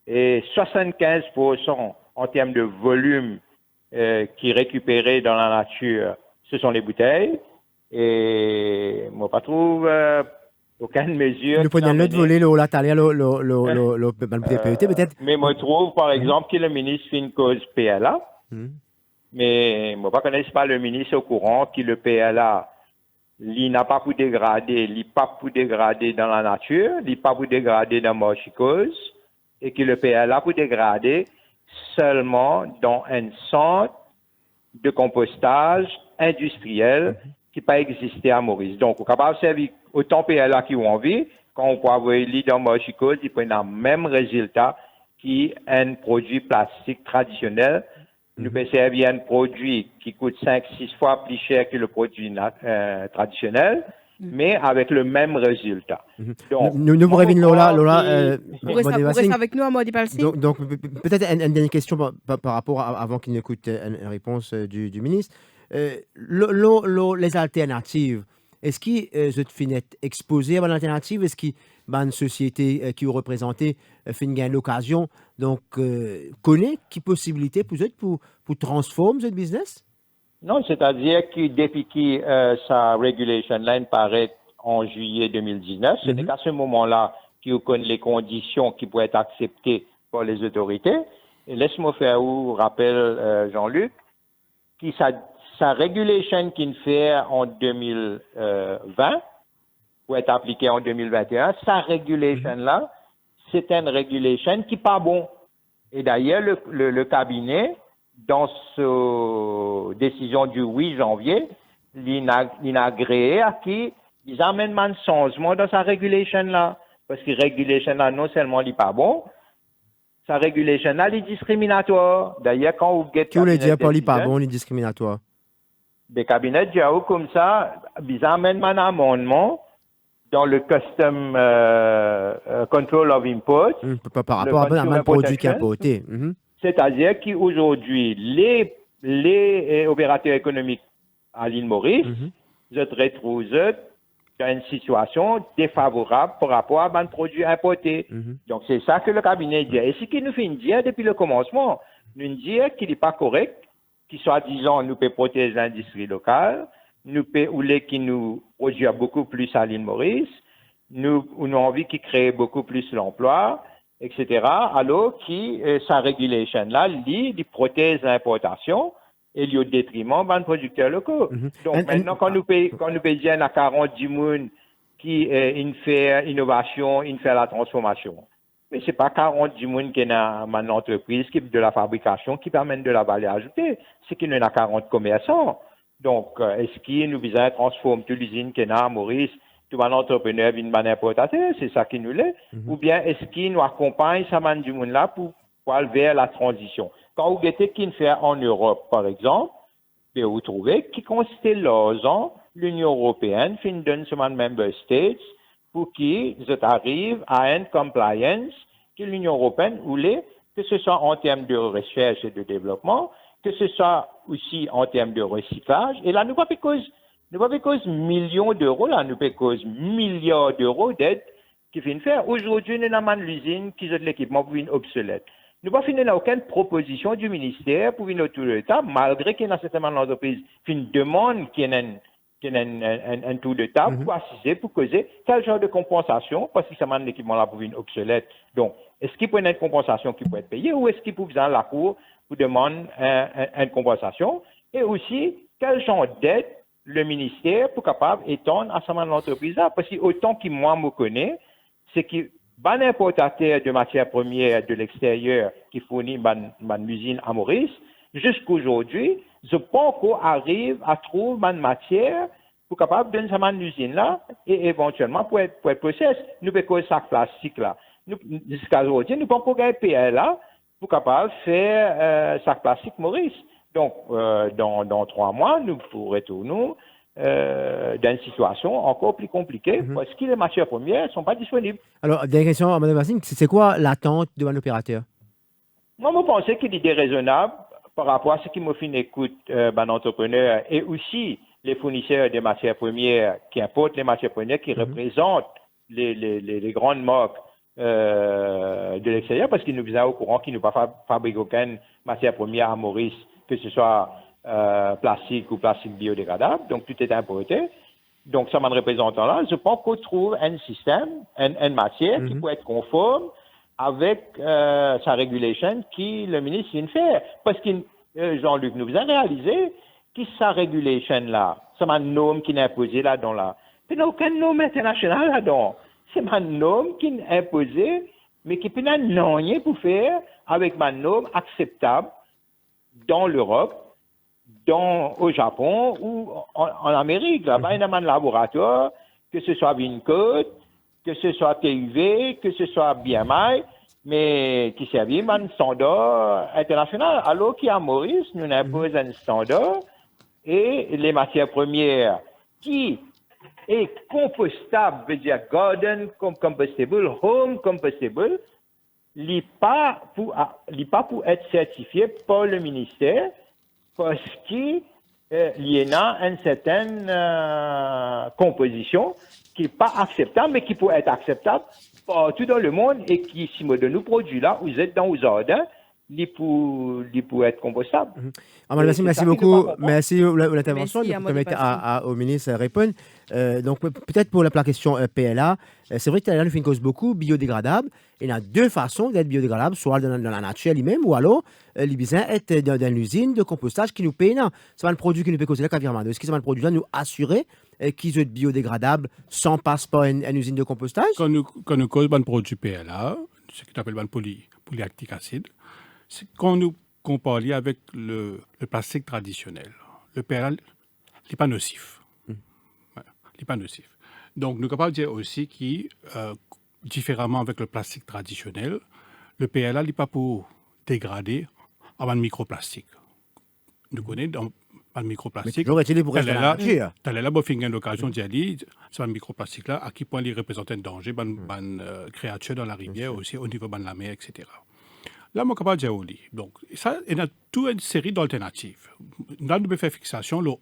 Et 75% en termes de volume qui est récupéré dans la nature, ce sont les bouteilles. Et moi, pas trouve aucune mesure. Nous prenons l'autre volet, la taille, le PET peut-être. Mais moi, je trouve, par exemple, que le ministre fait une cause PLA. Mais moi, je ne connais pas le ministre au courant que le PLA, il n'a pas pour dégrader, il n'a pas pour dégrader dans la nature, il n'a pas pour dégrader dans la mochicose, et que le PLA pour dégrader seulement dans un centre de compostage industriel qui n'a pas existé à Maurice. Donc, on est capable de servir autant PLA qui ont envie, quand on peut avoir l'idée dans la mochicose, ils prennent le même résultat qu'un produit plastique traditionnel. Nous pouvons servir un produit qui coûte 5-6 fois plus cher que le produit traditionnel, mais avec le même résultat. Donc, nous pourrions venir Lola, vous restez avec nous à Modi Palsi. Donc, peut-être une dernière question par rapport avant qu'il n'écoute une réponse du ministre. Les alternatives, est-ce que vous êtes exposé à l'alternative? Est-ce que une société qui vous représentez fait une l'occasion donc connaît qui possibilité pour transformer ce business? Non, c'est-à-dire que depuis que sa regulation line paraît en juillet 2019, c'est qu'à ce moment-là qu'on connaît les conditions qui pourraient être acceptées par les autorités. Et laisse-moi faire un rappel, Jean-Luc, que sa regulation qu'il fait en 2020 pour être appliquée en 2021, sa regulation-là, c'est une regulation qui n'est pas bon. Et d'ailleurs, le cabinet, dans sa décision du 8 janvier, il a agréé à qui ils amènent un changement dans sa regulation-là. Parce que regulation-là, non seulement il n'est pas bon, sa regulation-là, elle est discriminatoire. D'ailleurs, quand vous qui voulez dire par pas bon, il est discriminatoire? Des cabinets de comme ça, ils amènent un amendement dans le Custom Control of Import. Par rapport à un produit qui est importé. C'est-à-dire qu'aujourd'hui, les opérateurs économiques à l'île Maurice se retrouvent dans une situation défavorable par rapport à un produit importé. Donc, c'est ça que le cabinet dit. Et ce qu'il nous fait dire depuis le commencement, nous dit qu'il n'est pas correct, qu'il soit-disant nous peut protéger l'industrie locale, nous peut qui nous produit beaucoup plus à l'île Maurice, nous avons envie qu'il crée beaucoup plus d'emplois, etc. Alors que sa régulation-là, il protège l'importation et il au détriment des producteurs locaux. Donc maintenant, quand nous payons à 40 personnes qui fait innovation, fait la transformation, mais ce n'est pas 40 personnes qui sont dans une entreprise qui de la fabrication qui permet de la valeur ajoutée, c'est qu'il y en a 40 commerçants. Donc, est-ce qu'il nous vise à transformer toute l'usine qui est à Maurice, tout un entrepreneur vient de importateur, c'est ça qui nous l'est, ou bien est-ce qu'il nous accompagne ça man du monde là pour aller vers la transition? Quand vous regardez qui fait en Europe, par exemple, vous trouvez qui constate l'argent, l'Union européenne fin donne sur les member states pour qu'ils arrivent à une compliance que l'Union européenne voulait, que ce soit en termes de recherche et de développement, que ce soit aussi en termes de recyclage. Et là, nous pas cause millions d'euros, là, nous pas cause milliards d'euros d'aide qui viennent faire. Aujourd'hui, nous avons l'usine qui a de l'équipement pour une obsolète. Nous pas finir aucune proposition du ministère pour une autour de l'État, malgré qu'il y a un certain nombre d'entreprises qui demandent qu'il y ait un tour de table pour assister, pour causer quel genre de compensation, parce que ça m'a l'équipement là pour une obsolète. Donc, est-ce qu'il peut y avoir une compensation qui peut être payée ou est-ce qu'il peut aller à la Cour pour demander une compensation? Et aussi, quel genre d'aide le ministère pour capable d'étendre à cette entreprise-là? Parce que autant que moi me connais, c'est que ban importateur de matières premières de l'extérieur qui fournit une usine à Maurice, jusqu'aujourd'hui, je pense qu'on arrive à trouver une matière pour capable de donner cette usine-là et éventuellement pour être process. Nous avons ce sac plastique là. Jusqu'à aujourd'hui, nous pouvons pas gagner là pour capable faire sac plastique Maurice. Donc, dans 3 mois, nous pourrons retourner dans une situation encore plus compliquée parce que les matières premières ne sont pas disponibles. Alors, dernière question, Mme Bassine, c'est quoi l'attente de un opérateur? Moi, je pense qu'il est déraisonnable par rapport à ce qui me fait écoute un entrepreneur et aussi les fournisseurs des matières premières, qui importent les matières premières, qui représentent les grandes marques de l'extérieur, parce qu'ils nous disent au courant qu'ils ne peuvent pas fabriquer aucune matière première à Maurice, que ce soit plastique ou plastique biodégradable, donc tout est importé. Donc, ça, en représentant là, je pense qu'on trouve un système, une matière qui peut être conforme avec sa régulation qui le ministre vient de faire. Parce que Jean-Luc nous a réalisé que sa régulation là, c'est un norme qui est imposé là-dedans là. Il n'y a aucun norme international là-dedans. C'est un norme qui est imposé, mais qui n'a rien pour faire avec une norme acceptable dans l'Europe, au Japon ou en Amérique. Là-bas, il y a un laboratoire, que ce soit Vincode, que ce soit TUV, que ce soit BMI, mais qui servent un standard international. Alors qu'à Maurice, nous imposons un standard et les matières premières qui est compostable, veut dire garden compostable, home compostable, n'est pas pour être certifié par le ministère parce qu'il y a une certaine composition qui n'est pas acceptable, mais qui peut être acceptable partout dans le monde et qui, si vous donnez nos produits là, vous êtes dans vos jardins, il peut être compostable. Merci beaucoup. Merci pour l'intervention. Je permettre au ministre de répondre. Donc, peut-être pour la question PLA, c'est vrai que nous faisons une cause beaucoup biodégradable. Il y a deux façons d'être biodégradable, soit dans la nature elle-même, ou alors les besoins être dans l'usine de compostage qui nous paye. C'est un produit qui nous paye causer la caviarmade. Est-ce que c'est un produit là nous assurer qu'ils soient biodégradables sans passer par une usine de compostage? Quand nous cause un produit PLA, ce qu'on appelle un polyactique acide, c'est quand nous comparons avec le plastique traditionnel. Le PLA n'est pas nocif. Il n'est pas nocif. Donc, nous sommes capables de dire aussi que, différemment avec le plastique traditionnel, le PLA n'est pas pour dégrader en microplastique. Nous connaissons dans le microplastique. Mais tu pour là, il y a l'occasion de dire, c'est un microplastique là, à quel point il représente un danger pour une créature dans la rivière, aussi au niveau de la mer, etc. Là, je suis capable de dire, donc, ça, il y a toute une série d'alternatives. Là, nous pouvons faire fixation sur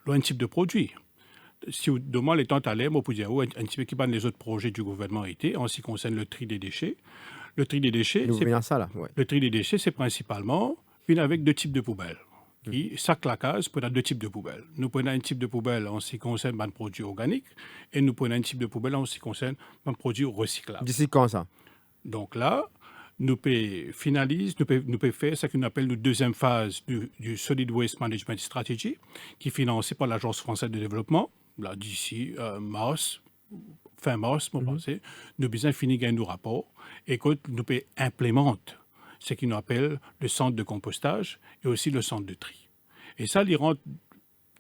un type de produit. Si vous demandez les temps à l'air, on peut dire un type qui les autres projets du gouvernement étaient en ce qui concerne le tri des déchets. Le tri des déchets, c'est principalement avec deux types de poubelles. Chaque case peut avoir deux types de poubelles. Nous prenons un type de poubelle en ce qui concerne un produit organique et nous prenons un type de poubelle en ce qui concerne un produit recyclable. D'ici quand ça? Donc là, nous pouvons faire ce qu'on appelle la deuxième phase du Solid Waste Management Strategy, qui est financé par l'Agence française de développement. Là, d'ici fin mars, nous avons fini de nos rapports et que nous pouvons implémenter ce qu'on appelle le centre de compostage et aussi le centre de tri. Et ça, il rentre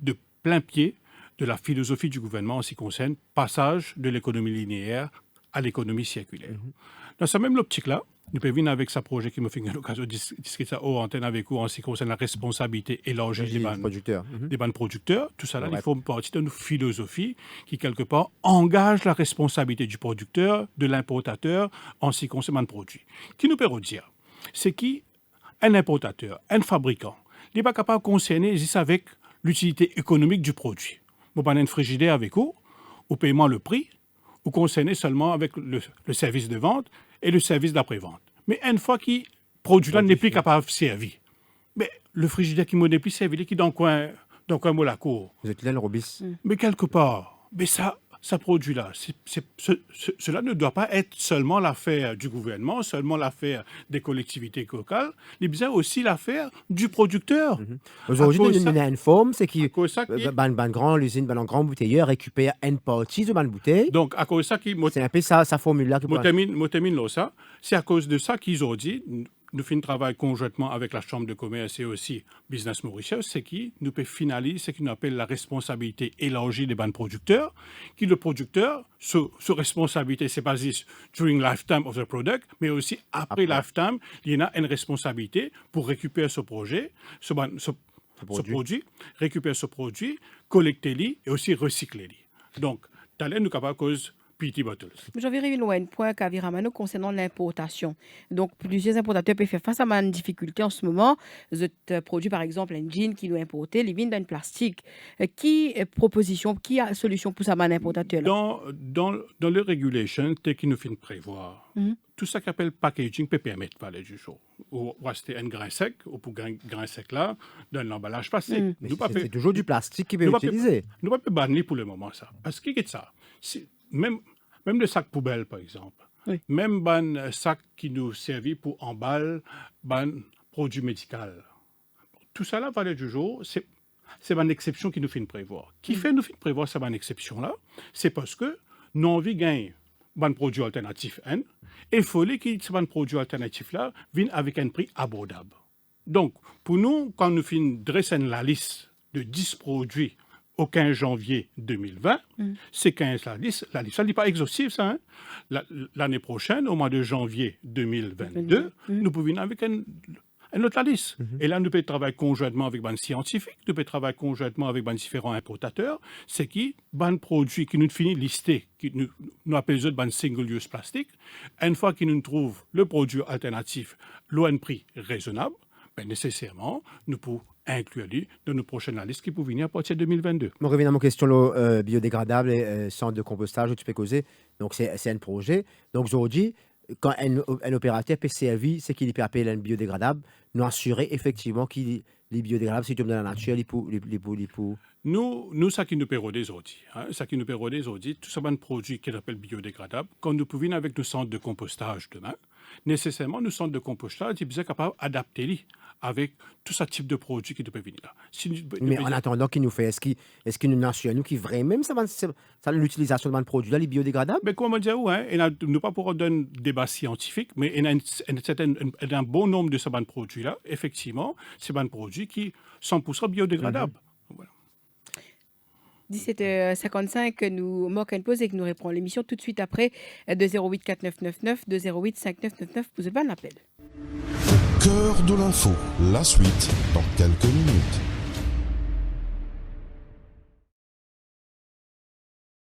de plein pied de la philosophie du gouvernement en ce qui concerne passage de l'économie linéaire à l'économie circulaire. Dans cette même optique-là, nous pouvons venir avec ce projet qui m'a fait l'occasion de discuter ça aux antennes avec vous en ce qui concerne la responsabilité élargie des banques producteurs. Tout ça, là, il faut partie de notre philosophie qui, quelque part, engage la responsabilité du producteur, de l'importateur en ce qui concerne un produit. Qui nous peut redire? C'est qu'un importateur, un fabricant, il n'est pas capable de concerner avec l'utilité économique du produit. Vous prenez un frigidaire avec vous, ou paiement le prix, ou concerné seulement avec le service de vente et le service d'après-vente. Mais une fois que le produit-là n'est plus capable de servir, mais le frigidaire qui n'est plus servi, qui est dans le coin de la cour. Vous êtes là, le Robis. Mais quelque part, mais ça produit-là, cela ne doit pas être seulement l'affaire du gouvernement, seulement l'affaire des collectivités locales, mais bien aussi l'affaire du producteur. Aujourd'hui, nous avons une forme, c'est l'usine, un grand bouteilleur récupère une partie de la bouteille. Donc, à cause de ça, c'est un peu ça formule-là. C'est à cause de ça qu'ils ont dit, nous faisons un travail conjointement avec la Chambre de commerce et aussi Business Mauritius, c'est qui nous peut finaliser ce qu'on appelle la responsabilité élargie des banques producteurs, qui le producteur, sa responsabilité, c'est basé during lifetime of the product, mais aussi après lifetime, il y a une responsabilité pour récupérer ce projet, ce produit, récupérer ce produit, collecter-le et aussi recycler-le. Donc, nous sommes capables de PT bottles. J'en vais revenir à un point, Kaviramano, concernant l'importation. Donc, plusieurs importateurs peuvent faire face à une difficulté en ce moment. Vous produit par exemple un jean qui doit importer, les vignes d'un plastique. Qui proposition, qui a solution pour ça, un importateur? Dans le regulation, tel qu'il nous fait prévoir, tout ça qu'on appelle packaging peut permettre de parler du jour. Ou rester un grain sec, ou pour grain sec là, dans l'emballage plastique. C'est toujours du plastique qui peut être utilisé. Nous ne pouvons pas bannir pour le moment ça. Parce que ça, même le sac poubelle par exemple, même le sac qui nous servit pour emballer ban produits médicaux. Tout ça là, parler du jour, c'est une exception qui nous fait prévoir. Qui fait nous fait prévoir cette exception là, c'est parce que nous avons envie de gagner un produit alternatif N, et il faut que ce produit alternatif là vienne avec un prix abordable. Donc, pour nous, quand nous dressons la liste de 10 produits au 15 janvier 2020, c'est 15 la liste, ça n'est pas exhaustive ça. L'année prochaine, au mois de janvier 2022, nous pouvons venir avec une autre liste. Et là, nous pouvons travailler conjointement avec des scientifiques, nous pouvons travailler conjointement avec des différents importateurs, c'est qui, des produits qui nous finissent listés, qui nous appellent des single-use plastique, une fois qu'ils nous trouvent le produit alternatif, à un prix raisonnable, nécessairement, nous pouvons inclure dans nos prochaines listes qui peuvent venir à partir de 2022. Je reviens à mon question biodégradable et centre de compostage, tu peux causer. Donc, c'est un projet. Donc, aujourd'hui, quand un opérateur peut servir, c'est qu'il peut appeler un biodégradable, nous assurer effectivement qu'il est biodégradable, si tu me donnes la nature, Nous, ça qui nous permet des audits, tout ça, un produit qui s'appelle biodégradable, quand nous pouvons avec nos centres de compostage demain, nécessairement, nos centres de compostage, ils sont capables d'adapter avec tout ce type de produit qui peut venir là. Mais en attendant, qu'il nous fait, est-ce qu'il nous assure, nous, qui vraiment, ça l'utilisation de ce produit-là, les biodégradables? Mais comment dire, nous pas pour donner un débat scientifique, mais il y a un bon nombre de ces produits-là, effectivement, c'est un produit qui sont 100% biodégradables. 17h55, nous manquons une pause et que nous reprenons l'émission tout de suite après de 08 4999 de 08 5999. Vous avez un appel. Cœur de l'info, la suite dans quelques minutes.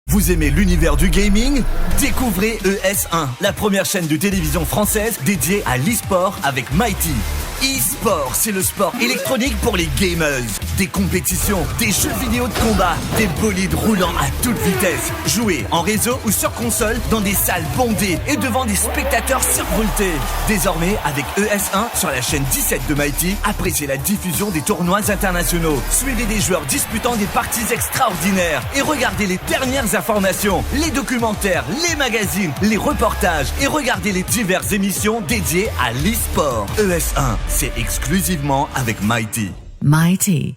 Vous aimez l'univers du gaming? Découvrez ES1, la première chaîne de télévision française dédiée à l'e-sport avec Mighty. E-sport, c'est le sport électronique pour les gamers. Des compétitions, des jeux vidéo de combat, des bolides roulant à toute vitesse. Jouez en réseau ou sur console dans des salles bondées et devant des spectateurs survoltés. Désormais, avec ES1 sur la chaîne 17 de Mighty, appréciez la diffusion des tournois internationaux. Suivez des joueurs disputant des parties extraordinaires et regardez les dernières informations, les documentaires, les magazines, les reportages et regardez les diverses émissions dédiées à l'e-sport. ES1, c'est exclusivement avec Mighty. Mighty.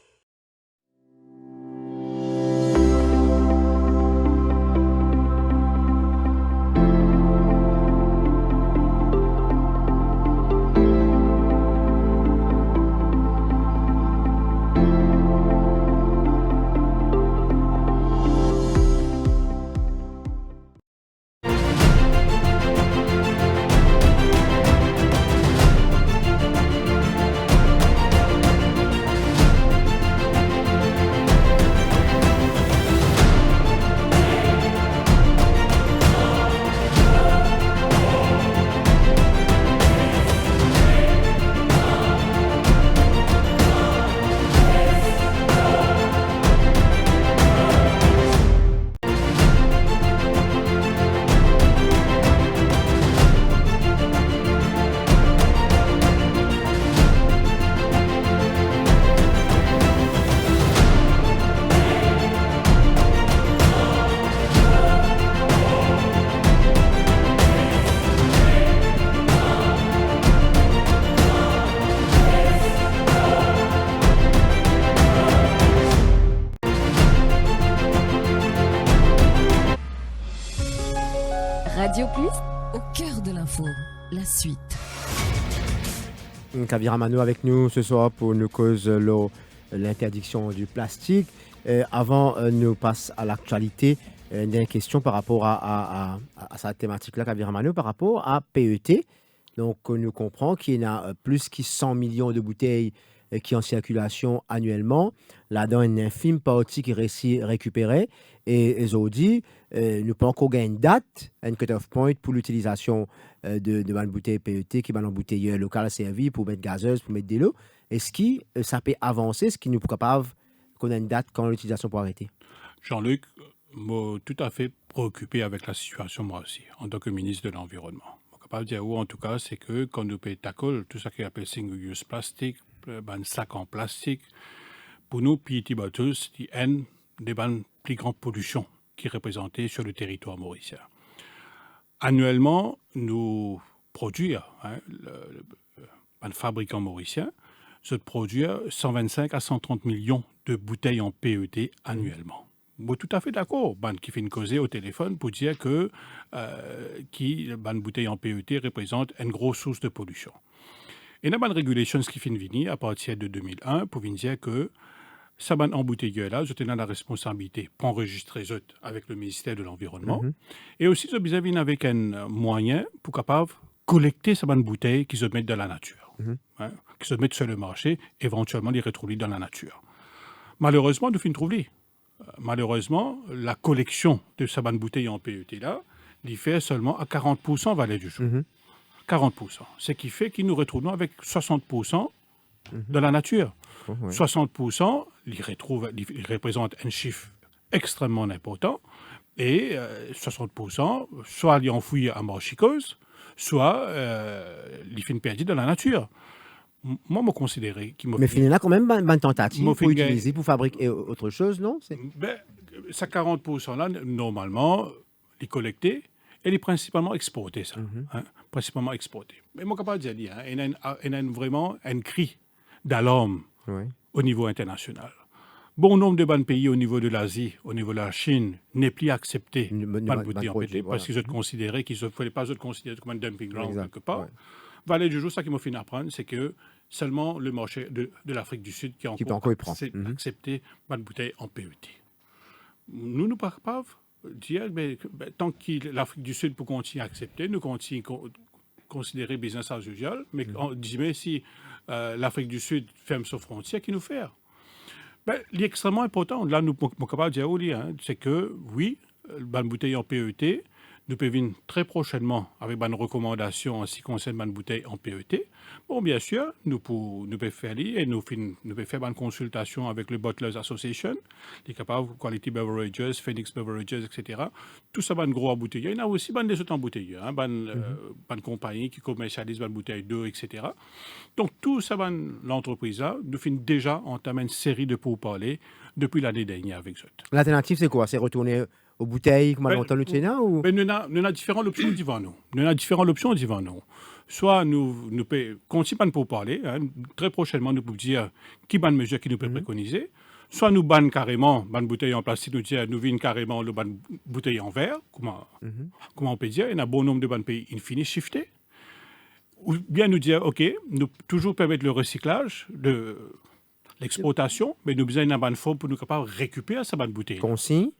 Radio Plus, au cœur de l'info, la suite. Kaviramano avec nous ce soir pour nous causer l'interdiction du plastique. Avant nous passe à l'actualité, une question par rapport à cette thématique-là, Kaviramano, par rapport à PET. Donc, nous comprenons qu'il y a plus de 100 millions de bouteilles qui est en circulation annuellement. Là-dedans, une infime partie qui est récupérée. Et ils ont dit, nous pas encore gagné une date, un cut-off point pour l'utilisation de une bouteille PET qui va en bouteille locale servie pour mettre gazeuse, pour mettre de l'eau. Est-ce que ça peut avancer? Est-ce qu'il nous est capable qu'on a une date quand l'utilisation peut arrêter? Jean-Luc, moi, tout à fait préoccupé avec la situation, moi aussi, en tant que ministre de l'Environnement. Je suis capable de dire, en tout cas, c'est que quand nous payons tackle, tout ça qui appelle single-use plastique, un sac en plastique, pour nous, PET bottles, il y a une des plus grandes pollutions qui est représentée sur le territoire mauricien. Annuellement, nous produisons, un fabricant mauricien, se produit 125 à 130 millions de bouteilles en PET annuellement. Je suis tout à fait d'accord. Qui fait une causée au téléphone pour dire que une bouteille en PET représente une grosse source de pollution. Et il y a une régulation qui fait venir à partir de 2001 pour dire que ça ban embouteilleur là, je tenais la responsabilité pour enregistrer avec le ministère de l'Environnement. Et aussi, je besoin avec un moyen pour capable collecter ces bouteilles qui se mettent dans la nature, qui se mettent sur le marché, éventuellement les retrouver dans la nature. Malheureusement, nous finissons trouver. Malheureusement, la collection de ces bouteilles en PET là, il fait seulement à 40% valet du jour. 40%. Ce qui fait que nous retrouvons avec 60% de la nature. 60%, il représente un chiffre extrêmement important. Et 60%, soit il est enfoui à morchicose, soit il finit perdu dans la nature. Moi, je considère qu'il m'a Mais finalement, quand même, une tentative pour utiliser, pour fabriquer autre chose, non? Ça 40%-là, normalement, il est collecté et il est principalement exporté, ça. Principalement exporté. Mais moi, je ne peux pas dire, il y a vraiment un cri d'alarme au niveau international. Bon nombre de bons pays au niveau de l'Asie, au niveau de la Chine, n'est plus accepté par le bouteille en PET parce qu'ils ont considéré qu'ils ne fallait pas considérer comme un dumping ground quelque part. Valet du jour, ça qui m'a fait apprendre, c'est que seulement le marché de l'Afrique du Sud qui a encore accepté une bouteille en PET. Nous ne pouvons pas dire, tant que l'Afrique du Sud peut continuer à accepter, nous continuons à considérer business as usual, mais on dit, mais si l'Afrique du Sud ferme ses frontières, qui nous fait? Il est extrêmement important. Là, nous sommes capables de dire, c'est que, oui, une bouteille en PET, nous pouvons venir très prochainement avec une recommandation en ce qui concerne une bouteille en PET. Bon, bien sûr, nous pouvons faire et nous pouvons faire une consultation avec le Bottlers Association, les capables Quality Beverages, Phoenix Beverages, etc. Tout ça, un gros embouteilleur. Il y en a aussi des autres embouteilleurs, une compagnie qui commercialise une bouteille d'eau, etc. Donc, tout ça, l'entreprise-là, nous finit déjà entamer une série de pourparlers depuis l'année dernière avec eux. L'alternative, c'est quoi? C'est retourner aux bouteilles comme à longtemps le Sénat ou... Nous avons différentes options devant nous. Soit nous pouvons continuer pour parler, très prochainement nous pouvons dire qui est une mesure qui nous peut préconiser, soit nous bannons carrément une bouteille en plastique, nous dire nous vînes carrément le ban bouteille en verre, comment on peut dire, il y a un bon nombre de bons pays in fine shiftés, ou bien nous dire ok, nous toujours permettre le recyclage de l'exportation, mais nous avons besoin d'une bonne forme pour nous capables de récupérer cette bonne bouteille. Consigne.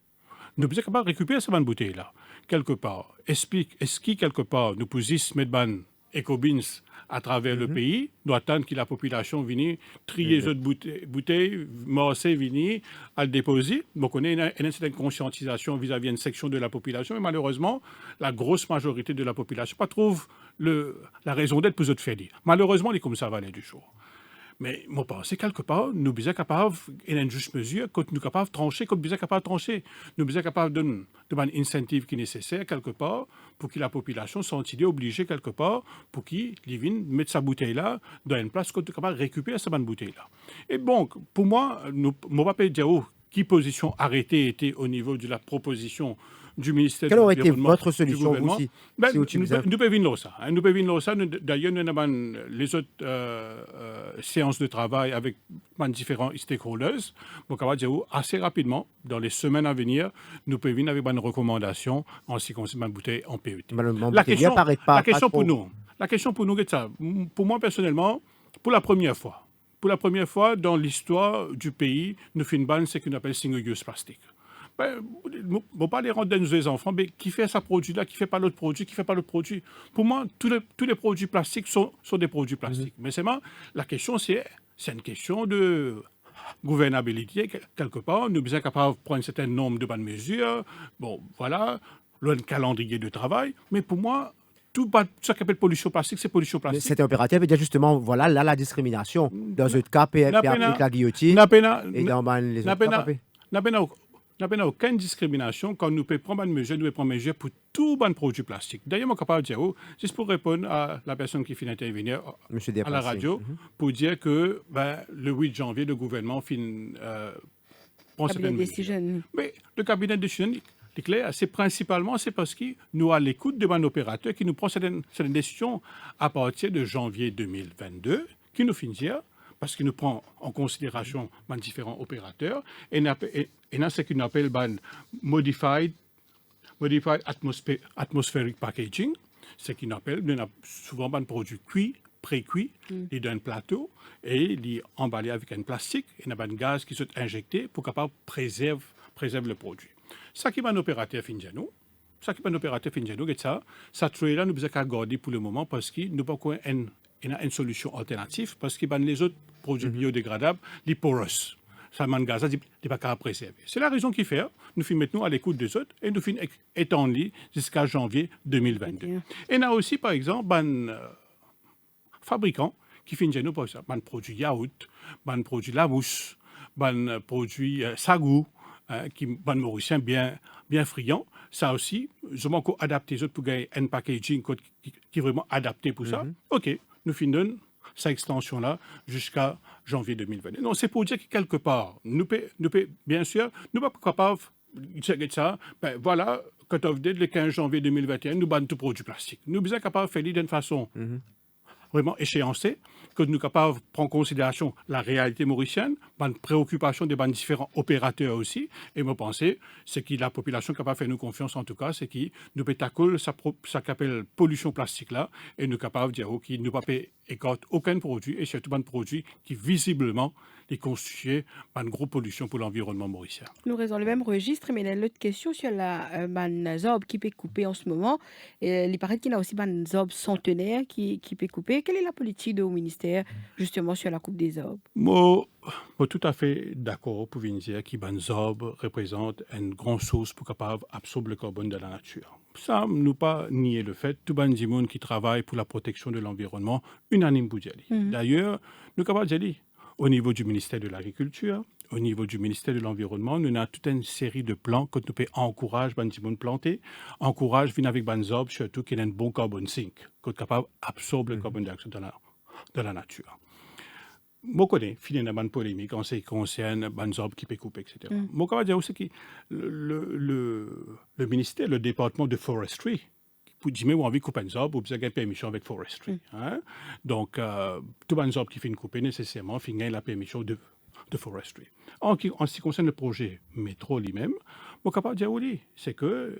Nous sommes capables de récupérer cette bonne bouteille-là, quelque part. Est-ce que, quelque part, nous pouvons mettre ban éco-bins à travers le pays, nous attendre que la population vienne trier les autres bouteilles, morcer, venir à le déposer. Donc, on a une certaine conscientisation vis-à-vis d'une section de la population, mais malheureusement, la grosse majorité de la population ne trouve la raison d'être pour eux de faire dire. Malheureusement, les comme ça va aller du jour. Mais moi, c'est quelque part, nous sommes capables, il y a une juste mesure, quand nous sommes capables de trancher, quand nous sommes capables de trancher. Nous sommes capables de donner un incentive qui est nécessaire, quelque part, pour que la population soit obligée, quelque part, pour qu'il vienne mettre sa bouteille-là dans une place, quand nous sommes capables de récupérer cette bonne bouteille-là. Et donc, pour moi, je ne vais pas dire qui position arrêtée était au niveau de la proposition du ministère de l'Environnement. Quelle aurait été votre solution aussi nous pouvons venir ça. Nous pouvons venir ça. D'ailleurs, nous avons les autres séances de travail avec différents stakeholders. Donc, on va dire assez rapidement, dans les semaines à venir, nous pouvons venir avec une recommandation en ce qui concerne la bouteille en PET. La question pour nous, c'est ça. Pour moi, personnellement, pour la première fois dans l'histoire du pays, nous faisons une banne, c'est ce qu'on appelle single-use plastique. On ne pas les rendre dans nos enfants, mais qui fait ce produit-là, qui ne fait pas l'autre produit, Pour moi, tous les produits plastiques sont des produits plastiques. Mais c'est la question, c'est c'est une question de gouvernabilité quelque part. Nous sommes capables de prendre un certain nombre de bonnes mesures. Bon, voilà, le calendrier de travail. Mais pour moi, tout ce qu'on appelle pollution plastique, c'est pollution plastique. Cet opérateur veut dire justement, voilà, là, la discrimination. Dans un cas, avec la guillotine, et dans les autres cas, n'a pas aucune discrimination quand nous pouvons prendre une mesure, nous pouvons prendre une mesure pour tout bon produit plastique. D'ailleurs, je suis capable de dire, juste pour répondre à la personne qui finit d'intervenir à la radio, pour dire que le 8 janvier, le gouvernement prend certaines mesures. Mais le cabinet de décision, c'est clair, c'est principalement parce que nous, à l'écoute de mon opérateur, qui nous prend certaines décisions à partir de janvier 2022, qui nous finit parce qu'il nous prend en considération les différents opérateurs, et dans ce qu'on appelle Modified Atmospheric Packaging, ce qu'on appelle souvent un produit cuit, pré-cuit, il dans un plateau, et il est emballé avec un plastique, et il y a un gaz qui est injecté pour capable préserver le produit. Ça qui est un opérateur fin de nous, ça là nous besoin garder pour le moment parce qu'il nous pas une solution alternative parce que les autres produits biodégradables, les porous, ça manque gaz, il pas qu'à préserver. C'est la raison qui fait, nous finissons maintenant à l'écoute des autres et nous finissons étendre jusqu'à janvier 2022. Et il y a aussi, par exemple, un fabricant qui finit nous pour ça, un produit yaourt, un produit la mousse, un produit sagou, qui est mauricien bien friand. Ça aussi, je m'en adapté pour gagner un packaging qui est vraiment adapté pour ça. OK, nous finissons cette extension-là jusqu'à janvier 2020. Non, c'est pour dire que quelque part, nous bien sûr, nous ne sommes pas capables de ça. Voilà, quand on le 15 janvier 2021, nous bannons tout produit plastique. Nous sommes capables de faire d'une façon vraiment échéancée, que nous sommes capables de prendre en considération la réalité mauricienne, les préoccupations des différents opérateurs aussi. Et moi, penser, c'est que la population est capable de faire nous confiance, en tout cas, c'est que nous pouvons tackler ça qu'appelle pollution plastique là, et nous sommes capables de dire qu'il ne peut pas écarter aucun produit, et surtout un produit qui visiblement est constitué par une grosse pollution pour l'environnement mauricien. Nous restons le même registre, mais il y a l'autre question sur la zob qui peut couper en ce moment. Il paraît qu'il y a aussi une zob centenaire qui peut couper. Quelle est la politique de au ministère justement sur la coupe des zobs? Moi, tout à fait d'accord pour vous dire que les zob représente une grande source pour capable absorber le carbone de la nature. Ça, nous pas nier le fait, tout le monde qui travaille pour la protection de l'environnement, unanime pour dire. D'ailleurs, nous sommes capables de dire, au niveau du ministère de l'Agriculture, au niveau du ministère de l'Environnement, nous avons toute une série de plans que nous pouvons encourager les gens planter, encourager venir avec des arbres, surtout qui ont un bon carbone sink, qui est capable d'absorber le carbone dioxyde de la nature. Je connais, finalement, une polémique en ce qui concerne les arbres qui peuvent couper, etc. Je peux dire aussi que le ministère, le département de Forestry, pour dire, mais on a envie de couper un arbre, vous avez une permission avec Forestry. Donc, tout un arbre qui fait une couper, nécessairement, finit la permission de Forestry. En ce qui concerne le projet métro lui-même, je suis capable de dire oui, c'est que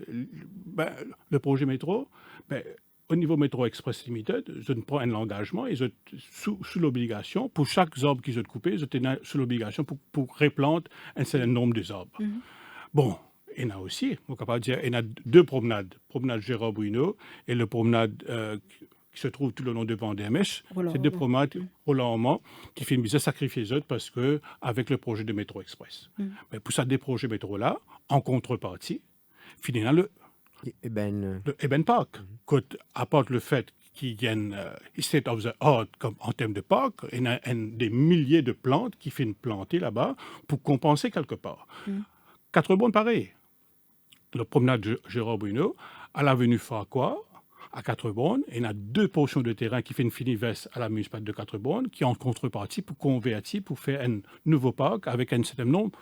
le projet métro, au niveau Métro Express Limited, je prends un engagement et je sous l'obligation, pour chaque arbre qu'ils ont coupé, je suis sous l'obligation pour replanter un certain nombre d'arbres. Bon. Il y en a aussi, on est capable de dire, il y en a deux promenades. Promenade Gérard Bruno et le promenade qui se trouve tout le long de Vendée-Mèche. C'est deux promenades Roland qui finissent de sacrifier les autres parce qu'avec le projet de Métro Express. Mais pour ça, des projets métro-là, en contrepartie, finalement, le Eben Park, qui apporte le fait qu'il y a une state of the art en termes de parc, il y a des milliers de plantes qui finissent planter là-bas pour compenser quelque part. Quatre-Bonnes, pareil. Le promenade Gérard Bruno, à l'avenue Farquhar, à Quatre-Bonnes, il y a deux portions de terrain qui font une finie-veste à la municipalité de Quatre-Bonnes, qui en contrepartie pour convertir, pour faire un nouveau parc avec un certain nombre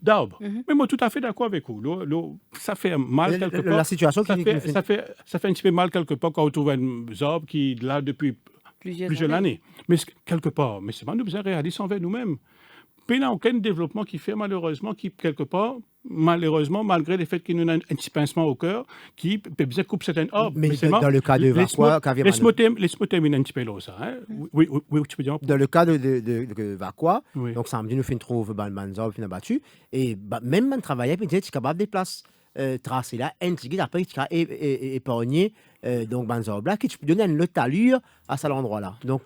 d'arbres. Mais moi, tout à fait d'accord avec vous. Ça fait mal quelque part. La situation ça fait un petit peu mal quelque part quand on trouve un arbre qui est là depuis plusieurs années. Mais quelque part, mais c'est pas nous besoin de réaliser envers nous-mêmes. Il n'y a aucun développement qui fait malheureusement, quelque part, malgré le fait qu'il y a un petit pincement au cœur, qui peut bien couper certains arbres. Mais dans le cas de Vacqua, laisse-moi terminer un petit peu là, ça. Oui, tu peux dire. Dans le cas de Vacqua, donc samedi, nous faisons trouver des arbres qui sont battus, et même un travailleur peut être capable de placer tracé là, intégré, après tu as épargné donc des arbres là, qui tu peux donner une autre allure à cet endroit-là. Donc,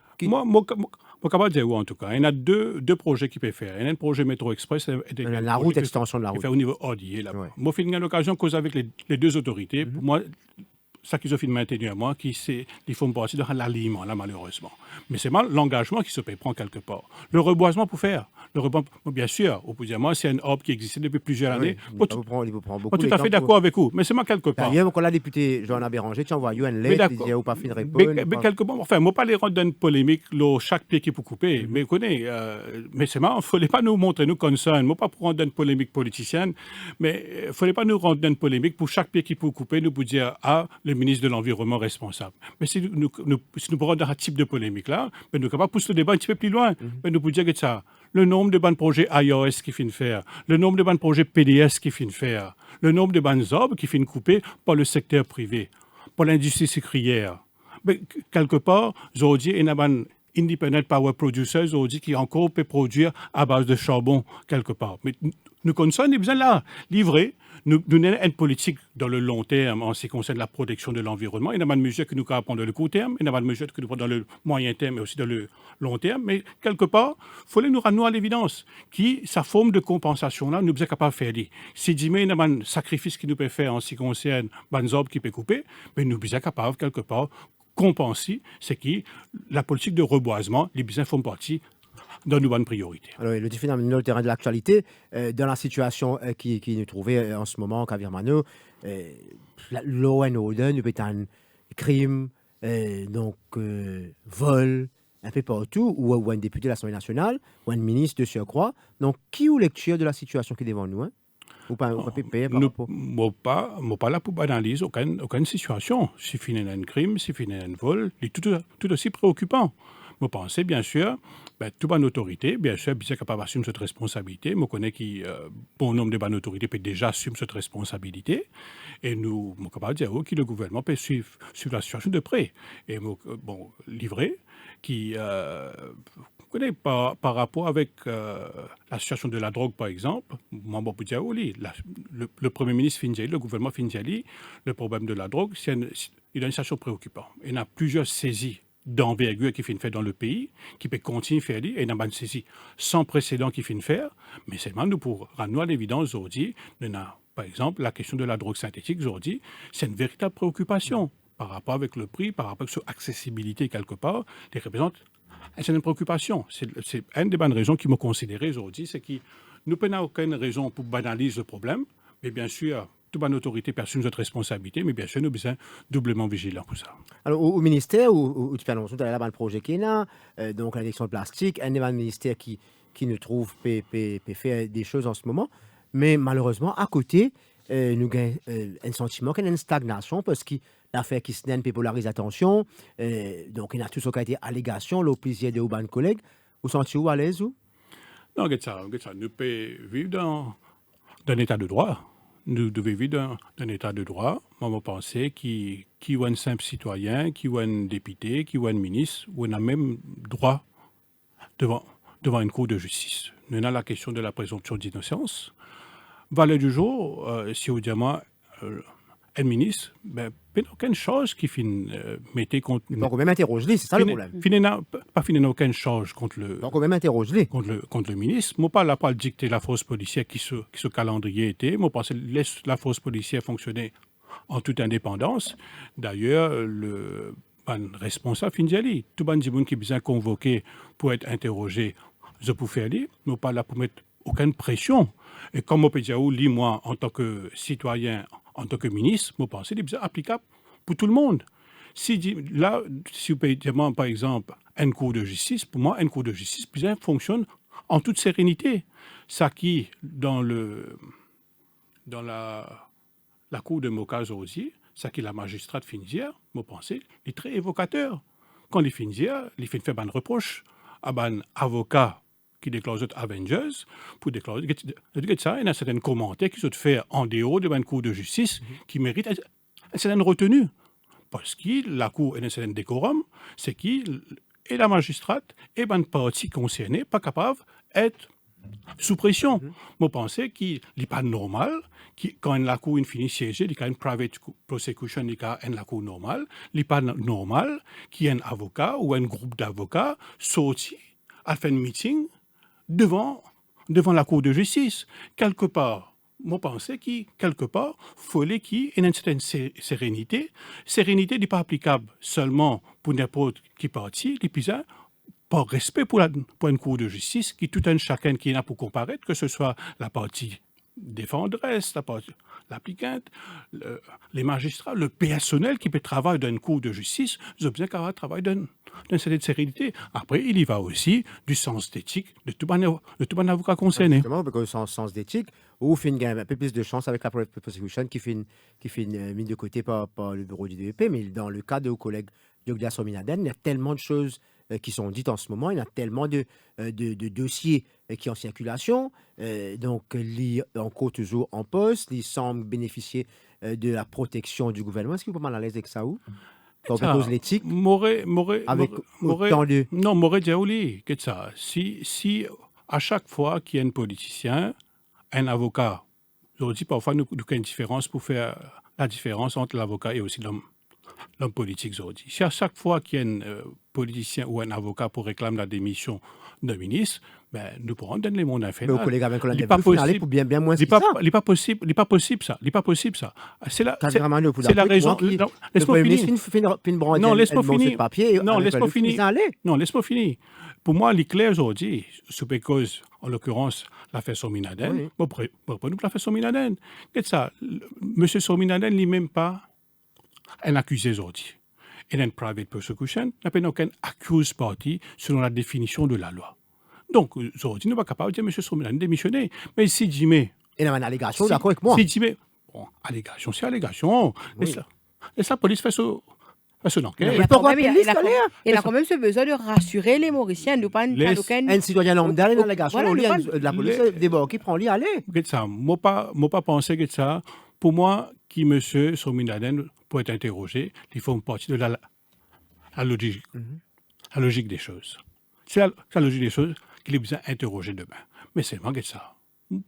Pour capable dire où en tout cas, il y a deux projets qui peuvent faire. Il y a un projet métro express et La route, extension de la route. Fait au niveau ordinaire là. Ouais. Moi, j'ai eu l'occasion de causer avec les deux autorités. Pour moi, ça qu'ils ont fait de maintenir moi, ils font partie de l'alignement là malheureusement. Mais c'est mal l'engagement qui se peut prendre quelque part. Le reboisement pour faire. Le reboisement, bien sûr, au bout d'un moment, c'est un hub qui existait depuis plusieurs années. Il peut prendre beaucoup tout à fait d'accord avec vous, mais c'est mal quelque part. D'ailleurs, quand la députée Johanna Béranger, tu envoies une lettre, il dit ou pas fin de répondre. Mais quelque part, enfin, moi pas les rendre dans une polémique, chaque pied qui peut couper, mais connais, mais c'est marrant, il ne fallait pas nous montrer nous concern, moi pas pour rendre dans une polémique politicienne, mais il ne fallait pas nous rendre dans une polémique pour chaque pied qui peut couper, nous pour dire le ministre de l'Environnement responsable. Mais si nous prenons dans ce type de polémique-là, nous ne pouvons pas pousser le débat un petit peu plus loin. Mais nous pouvons dire que ça, le nombre de bonnes projets iOS qui finissent faire, le nombre de bonnes projets PDS qui finissent faire, le nombre de bonnes arbres qui finissent couper par le secteur privé, par l'industrie sucrière. Mais quelque part, aujourd'hui, il y a un independent power producer aujourd'hui qui encore peut produire à base de charbon quelque part. Mais nous connaissons, on a besoin là, livrer. Nous avons une politique dans le long terme en ce qui concerne la protection de l'environnement. Il y a une mesure que nous pouvons prendre dans le court terme, il y a une mesure que nous prenons dans le moyen terme et aussi dans le long terme. Mais quelque part, il faut nous rendre à l'évidence qui, sa forme de compensation-là, nous sommes capables de faire. Si il y a un sacrifice que nous pouvons faire en ce qui concerne les arbres qui peuvent couper, mais nous sommes capables quelque part compenser, c'est qui la politique de reboisement, les besoins font partie dans nos bonnes priorités. Alors, le défi dans le terrain de l'actualité, dans la situation qui nous trouvait en ce moment, Kavir Mano, law and order, nous peut un crime, vol, un peu partout, ou un député de l'Assemblée nationale, ou un ministre de surcroît. Donc, qui ou lecture de la situation qui est devant nous, ou pas pépé par rapport? Moi pas là pour analyser aucune situation. Si il y a un crime, si il y a un vol, c'est tout aussi préoccupant. Je pense, bien sûr, toute bonne autorité, bien sûr, bien capable d'assumer cette responsabilité. Je connais que bon nombre de bonnes autorités peut déjà assumer cette responsabilité. Et nous sommes capables de dire que le gouvernement peut suivre la situation de près. Et livrer, qui connais par rapport avec la situation de la drogue, par exemple, moi, je peux dire, le Premier ministre Finjali, le gouvernement Finjali, le problème de la drogue, il a une situation préoccupante. Il y a plusieurs saisies d'envergure qui finissent faire dans le pays, qui peut continuer à faire, et il y a une saisie sans précédent qui finissent faire, mais c'est maintenant pour rendre à l'évidence aujourd'hui, par exemple, la question de la drogue synthétique aujourd'hui, c'est une véritable préoccupation par rapport avec le prix, par rapport avec l'accessibilité quelque part, les représente c'est une préoccupation. C'est une des bonnes raisons qui me considéré aujourd'hui, c'est que nous n'avons aucune raison pour banaliser le problème, mais bien sûr, toute bonne autorité assume notre responsabilité, mais bien sûr, nous sommes doublement vigilants pour ça. Alors, au ministère, où tu parles de la projet qui est là, donc l'addiction de plastique, un des ministères qui nous trouve peut faire des choses en ce moment, mais malheureusement, à côté, nous avons un sentiment qu'il y a une stagnation parce que l'affaire qui se donne peut polariser l'attention, donc il y a tout ce qui a été allégation, l'opposition de urbains collègues. Vous sentez-vous à l'aise ou? Non, nous pouvons vivre dans un état de droit. Nous devons vivre dans un état de droit. Moi, je pense qui est un simple citoyen, qui est un député, qui est un ministre, on a même droit devant une cour de justice. Nous avons la question de la présomption d'innocence. Valeur du jour, si vous dites un ministre, il n'y a aucune chose qui finit mettre contre... Donc, on même interroge-les, c'est ça le problème. Pas finir aucune chose contre le... Donc, on même interroge-les. Contre le ministre. Moi, pas là pour dicter la force policière qui ce calendrier était. Moi, je pense que laisse la force policière fonctionner en toute indépendance. D'ailleurs, le responsable Finjali, tout le monde qui est besoin convoqué pour être interrogé, je peux faire aller. Moi, pas là pour mettre aucune pression. Et comme on peut dire, moi, en tant que citoyen, en tant que ministre, je pense que c'est applicable pour tout le monde. Si vous pouvez dire, par exemple, une cour de justice, pour moi, une cour de justice fonctionne en toute sérénité. Ça qui, dans la cour de Mocaz aussi, ça qui la magistrate Finzière, je pense, est très évocateur. Quand les Finzière, les fait un reproche à un avocat qui déclare Avengers, pour déclarer ça, il y a certains commentaires qui sont faits en dehors de la cour de justice qui méritent une certaine retenue. Parce que la cour est un certain décorum, c'est que et la magistrate et la partie concernée pas capable d'être sous pression. Je pense qu'il n'est pas normal, quand la cour finit siéger, il y a une private prosecution, il y a la cour normale, il n'est pas normal qu'il y ait un avocat ou un groupe d'avocats sorti a fait un meeting devant la Cour de justice. Quelque part, moi pensais quelque part, fallait qu'il y ait une certaine sérénité. Sérénité n'est pas applicable seulement pour n'importe qui parti, qui plus par respect pour une Cour de justice, qui tout un chacun qui est là pour comparaître, que ce soit la partie défendresse, l'applicante, les magistrats, le personnel qui peut travailler dans une Cour de justice, ils ont besoin qu'à travailler d'une certaine sérénité. Après, il y va aussi du sens d'éthique de tout bon avocat concerné. Justement, parce que le sens d'éthique, où fait un peu plus de chance avec la prosecution qui fait mise de côté par le bureau du DEP, mais dans le cas de vos collègues Douglas Sominaden, il y a tellement de choses qui sont dites en ce moment, il y a tellement de dossiers qui sont en circulation, donc ils sont encore toujours en poste, ils semblent bénéficier de la protection du gouvernement. Est-ce que vous pouvez mal à l'aise avec ça ou donc, à cause de l'éthique avec autant de... Non, m'aurait dit, oui, que ça. Si à chaque fois qu'il y a un politicien, un avocat, je dis parfois nous avons une différence pour faire la différence entre l'avocat et aussi l'homme politique, je dis. Si à chaque fois qu'il y a un politicien ou un avocat pour réclamer la démission d'un ministre, ben, nous pourrons donner les mots d'infernal. Mais aux collègues avec la pour bien moins ce ça. Il n'est pas possible, ça. C'est la raison. Laisse-moi finir. Non, laisse-moi finir. Pour moi, il est clair aujourd'hui, sous cause, en l'occurrence, l'affaire Sominaden. Bon, pour nous, l'affaire Sominaden. Qu'est-ce ça? Monsieur Sominaden n'est même pas un accusé aujourd'hui. Il a une private prosecution, n'a aucun accused party selon la définition de la loi. Donc, aujourd'hui, nous ne sommes pas capables de dire M. Sominaden démissionner. Mais si Jimé... Il y a une allégation, d'accord avec moi. Si Jimé... Bon, allégation, c'est allégation. Oui. Laisse la police faire son enquête. Il a quand même ce besoin de rassurer les Mauriciens. Un citoyen lambda, une allégation, la police débarque, il prend lui, allez. Je ne pas penser que ça. Pour moi, qui M. Sominaden peut être interrogé, il faut une partie de la logique. La logique des choses. C'est la logique des choses qu'il est besoin d'interroger demain. Mais c'est vraiment que ça.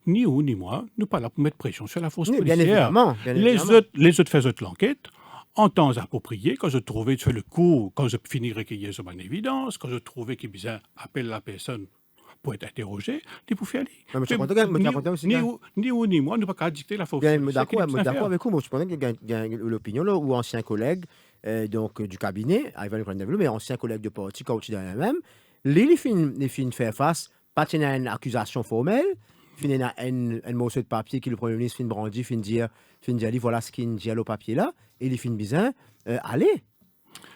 Ni vous ni moi, nous pas là pour mettre pression sur la force policière. Bien évidemment. Les autres font l'enquête en temps approprié, quand je trouvais sur le coup, quand je finis de recueillir sur mon évidence, quand je trouvais qu'il besoin appelle la personne pour être interrogé, il faut faire ni vous ni moi, nous ne pouvons pas dicter la force policière. D'accord avec vous, mais je pense qu'il y a l'opinion là, où ancien collègue du cabinet, Ivan Grandeville, mais ancien collègue de parti, coach de l'AMM, il finit faire face, pas à une accusation formelle, finit à un morceau de papier que le Premier ministre finit brandi, finit dire voilà ce qu'il dit au papier là, et il finit bien, allez,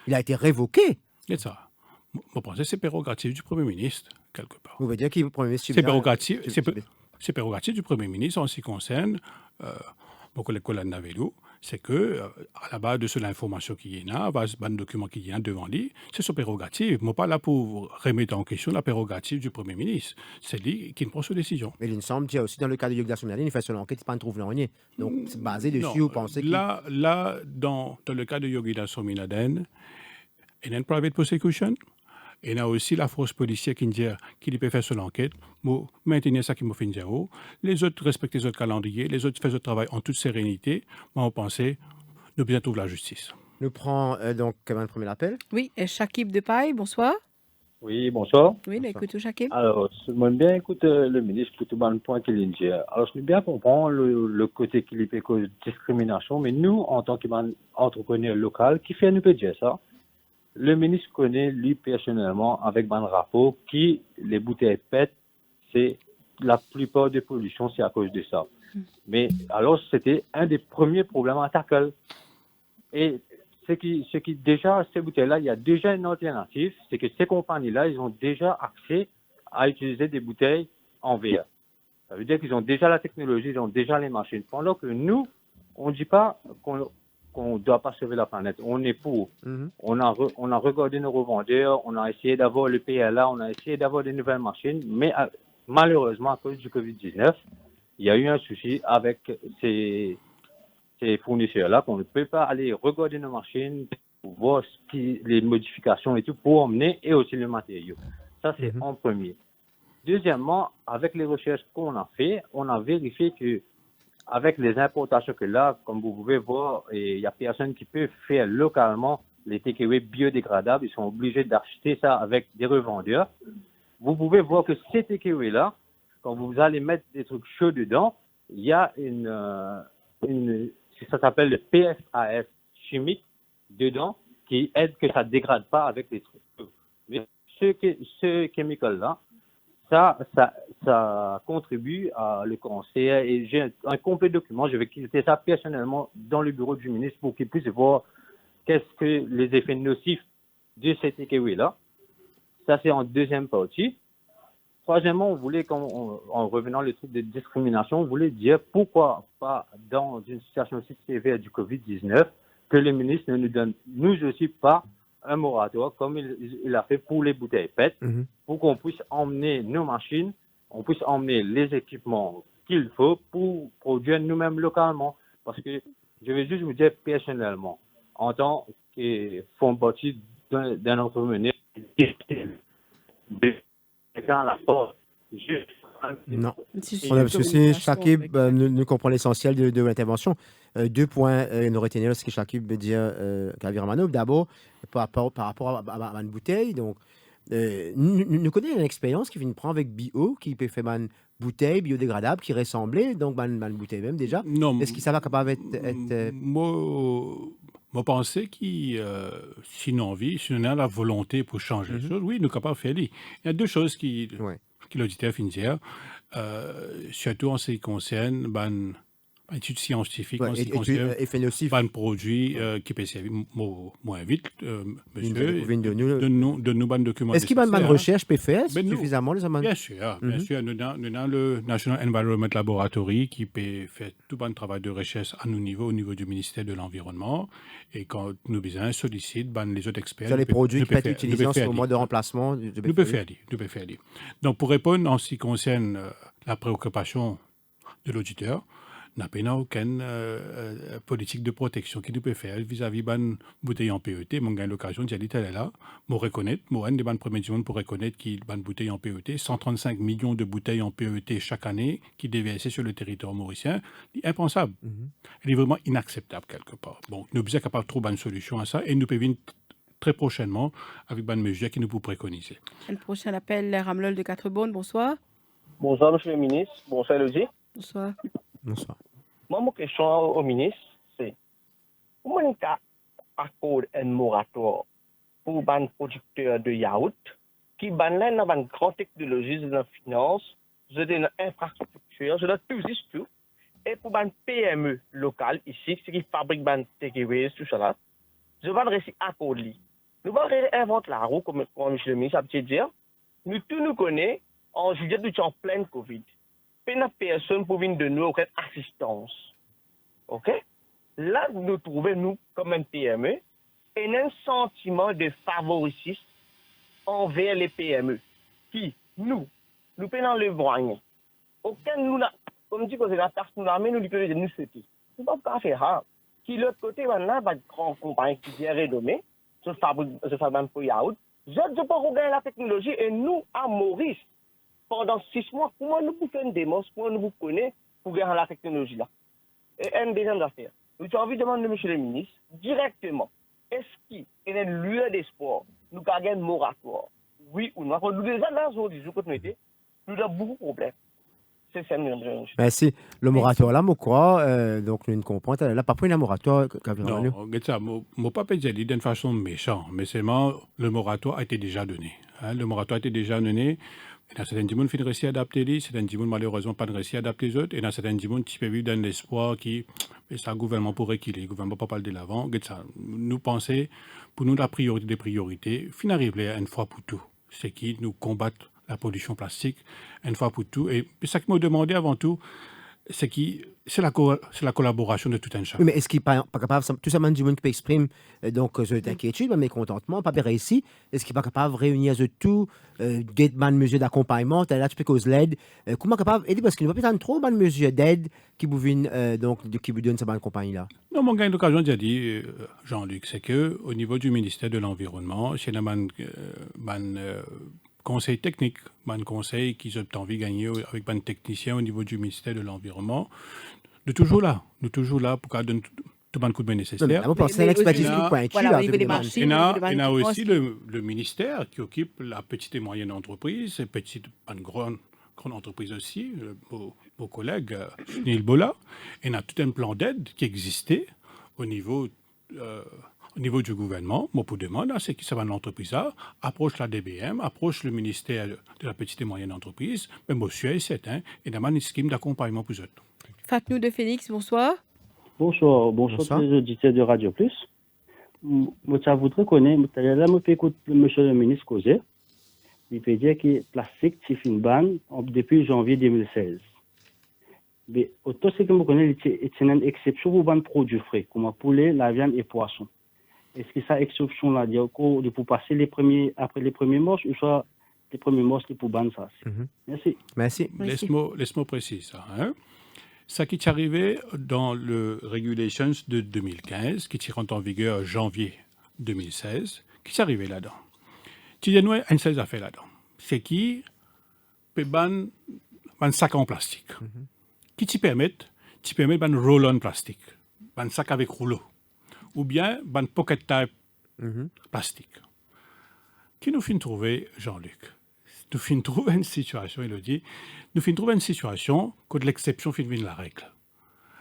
il a été révoqué. C'est ça. Je pense que c'est prérogative du Premier ministre, quelque part. Vous voulez dire qu'il est Premier ministre... C'est prérogative du Premier ministre en ce qui concerne mon collègue Colin Navelou, c'est que à la base de cette information qui est là, à base d'un document qui est devant lui, c'est son prérogative. Je ne suis pas là pour remettre en question la prérogative du Premier ministre. C'est lui qui prend cette décision. Mais il me semble qu'il y a aussi dans le cas de Douglas Sominaden, il fait son enquête, il ne trouve rien. Donc, c'est basé dessus, vous pensez que... Là, dans le cas de Douglas Sominaden, il y a une private prosecution. Et il y a aussi la force policière qui dit qu'il peut faire son enquête, maintenir ça qui m'a fait dire. Les autres respectent les autres calendriers, les autres font leur travail en toute sérénité. Moi, on pensait, nous bien trouver la justice. Nous prenons donc un premier appel. Oui, Chakib de Paille, bonsoir. Oui, bonsoir. Oui, écoute, Chakib. Alors, je me bien écoute le ministre pour tout le point qu'il dit. Alors, je me bien comprendre le côté qu'il est cause de discrimination, mais nous, en tant qu'entrepreneur local, qui fait nous peut dire ça? Le ministre connaît, lui, personnellement, avec un rapport, qui, les bouteilles pètent, c'est la plupart des pollutions, c'est à cause de ça. Mais alors, c'était un des premiers problèmes à tackle. Et ce qui déjà, ces bouteilles-là, il y a déjà une alternative, c'est que ces compagnies-là, ils ont déjà accès à utiliser des bouteilles en verre. Ça veut dire qu'ils ont déjà la technologie, ils ont déjà les machines. Pendant que nous, on ne dit pas qu'on ne doit pas sauver la planète. On est pour. On a regardé nos revendeurs, on a essayé d'avoir le PLA, on a essayé d'avoir des nouvelles machines, mais malheureusement, à cause du Covid-19, il y a eu un souci avec ces fournisseurs-là, qu'on ne peut pas aller regarder nos machines, pour voir les modifications et tout, pour emmener, et aussi le matériau. Ça, c'est en premier. Deuxièmement, avec les recherches qu'on a fait, on a vérifié que avec les importations que là, comme vous pouvez voir, il n'y a personne qui peut faire localement les takeaways biodégradables. Ils sont obligés d'acheter ça avec des revendeurs. vous pouvez voir que ces takeaways-là, quand vous allez mettre des trucs chauds dedans, il y a ça s'appelle le PFAS chimique dedans qui aide que ça ne dégrade pas avec les trucs chauds. Mais ce chemical-là, ça contribue à le cancer et j'ai un complet document, je vais quitter ça personnellement dans le bureau du ministre pour qu'il puisse voir qu'est-ce que les effets nocifs de ces takeaways-là. Ça, c'est en deuxième partie. Troisièmement, on voulait, en revenant le truc de discrimination, on voulait dire pourquoi pas dans une situation aussi sévère du Covid-19 que le ministre ne nous donne, nous aussi, pas un moratoire comme il a fait pour les bouteilles PET, pour qu'on puisse emmener nos machines, on puisse emmener les équipements qu'il faut pour produire nous-mêmes localement. Parce que je vais juste vous dire personnellement, en tant que font partie d'un entrepreneur dans la porte, non. Parce que si Shakib nous comprend l'essentiel de l'intervention, 2 points nous retenir ce que Shakib veut dire Kavir Manov. D'abord, par rapport à une bouteille, donc, nous connaissons une expérience qui vient de prendre avec Bio, qui peut faire une bouteille biodégradable qui ressemblait, donc une bouteille même déjà. Non. Est-ce que ça va capable être... Moi, pensais que si nous envie, si on a la volonté pour changer les choses, oui, nous sommes capables de faire. Il y a 2 choses qui l'auditeur finit dire, surtout en ce qui concerne études scientifiques, en ce qui concerne un produit qui peut servir moins vite, monsieur, de nous documents. Est-ce qu'il y a une recherche peut faire suffisamment? Bien sûr. Nous avons le National Environment Laboratory qui peut faire tout un travail de recherche à nos niveaux, au niveau du ministère de l'Environnement. Et quand nous besoin sollicite les autres experts. Sur les produits qui peuvent être utilisés en ce moment de remplacement. Nous pouvons faire. Donc, pour répondre en ce qui concerne la préoccupation de l'auditeur, n'a pas aucune politique de protection qui nous peut faire vis-à-vis de bouteilles en PET. Mon gain l'occasion d'y aller là, moi reconnaître, moi un des premiers du monde pour reconnaître qu'il y a une bouteille en PET, 135 millions de bouteilles en PET chaque année qui déversaient sur le territoire mauricien, c'est impensable. Elle est vraiment inacceptable quelque part. Bon, nous sommes capables de trouver une solution à ça et nous pouvons venir très prochainement avec une mesure qui nous peut préconiser. Le prochain appel, Ramlol de Quatre-Bonnes, bonsoir. Bonsoir, monsieur le ministre. Bonsoir, Elodie. Bonsoir. Bonsoir. Moi, ma question au ministre, c'est comment on accorde un moratoire pour les producteurs de yaourt qui ont une grande technologie de la finance, de l'infrastructure, de tout tout, et pour les PME locales ici, qui fabriquent des takeaways, tout ça, je vais réussir à accorder. Nous allons réinventer la roue, comme monsieur le ministre a pu dire. Nous tous nous connaissons, en juillet, nous sommes en pleine Covid. Pas personne pour venir de nous aucune assistance. OK? Là, nous trouvons, nous, comme un PME, un sentiment de favoritisme envers les PME qui, nous payons le moyen. Aucun nous, comme dit que c'est la personne nous l'amène, nous pouvons nous souhaiter. Ce n'est pas faire ça. Qui, l'autre côté, maintenant, va être grande compagnie qui vient renommer, se fabrique un peu yaourt. Je ne peux pas regarder la technologie et nous, à Maurice, pendant 6 mois, comment nous pouvons faire une démence, comment nous connaissons pour gagner la technologie là. Et une deuxième affaire, nous avons envie de demander à M. le ministre, directement, est-ce qu'il y a une lueur d'espoir, nous avons un moratoire, oui ou non? Nous déjà dans aujourd'hui, nous avons beaucoup de problèmes. C'est ça, merci. Le moratoire là, je crois, donc nous ne comprenons pas. Là, pas pour un moratoire. Non, ça, mon papa dit d'une façon méchante, mais seulement le moratoire a été déjà donné. Le moratoire a été déjà donné. Et dans certains gens qui ont réussi à adapter, certains gens malheureusement pas réussi à adapter les autres, et dans certains gens qui peuvent vivre dans l'espoir qui, c'est un gouvernement pour réquiler, le gouvernement pas parler de l'avant. Nous pensons, pour nous, la priorité des priorités, finalement, une fois pour tout, c'est qui nous combattent la pollution plastique, une fois pour tout. Et ça qui m'a demandé avant tout, c'est la collaboration de tout un chacun. Oui, mais est-ce qu'il n'est pas capable, tout ça, du monde qui peut exprimer donc cette inquiétude, mais mécontentement, pas bien réussi, est-ce qu'il n'est pas capable de réunir tout, des bonnes mesures d'accompagnement, là tu peux cause l'aide, comment capable d'aider, parce qu'il n'y a pas trop de bonnes mesures d'aide qui vous viennent, donc qui vous donnent cette bonne compagnie-là? Non, mon gars, l'occasion de dire, Jean-Luc, c'est qu'au niveau du ministère de l'Environnement, c'est un conseil technique, un conseil qui ont envie de gagner avec un technicien au niveau du ministère de l'Environnement. Nous sommes toujours là pour donner tout le coup de main nécessaire. C'est un expertise plus pointue. Voilà, au niveau des marchés. Il y a aussi le ministère qui occupe la petite et moyenne entreprise, et une grande entreprise aussi, vos collègues, Sunil Bola. Il y a tout un plan d'aide qui existait au niveau du gouvernement. Moi, pour demander, c'est que ça va l'entreprise approche la DBM, approche le ministère de la petite et moyenne entreprise, mais monsieur, c'est et demande une scheme d'accompagnement pour eux. Fatnou de Phoenix, bonsoir. Bonsoir tous les auditeurs de Radio Plus. Moi, ça voudrais connaître, là, je peux écouter monsieur le ministre causer. Il peut dire que le plastique, c'est une banne depuis janvier 2016. Mais autant ce que je connais, c'est une exception pour les produits frais, comme le poulet, la viande et le poisson. Est-ce que cette exception-là, pour passer après les premiers mois, ou soit les premiers mois, c'est pour ban ça? Merci. Laisse-moi préciser ça. Ça qui est arrivé dans le Regulations de 2015, qui rentre en vigueur en janvier 2016, qui est arrivé là-dedans. Tu dis, nous, une seule affaire là-dedans. C'est qui peut ban sac en plastique. Qui t'y permet ban roll-on plastique, ban sac avec rouleau, ou bien ban pocket type plastique. Qui nous fait trouver, Jean-Luc? Nous fait trouver une situation, Elodie, nous fait trouver une situation que de l'exception fait la règle.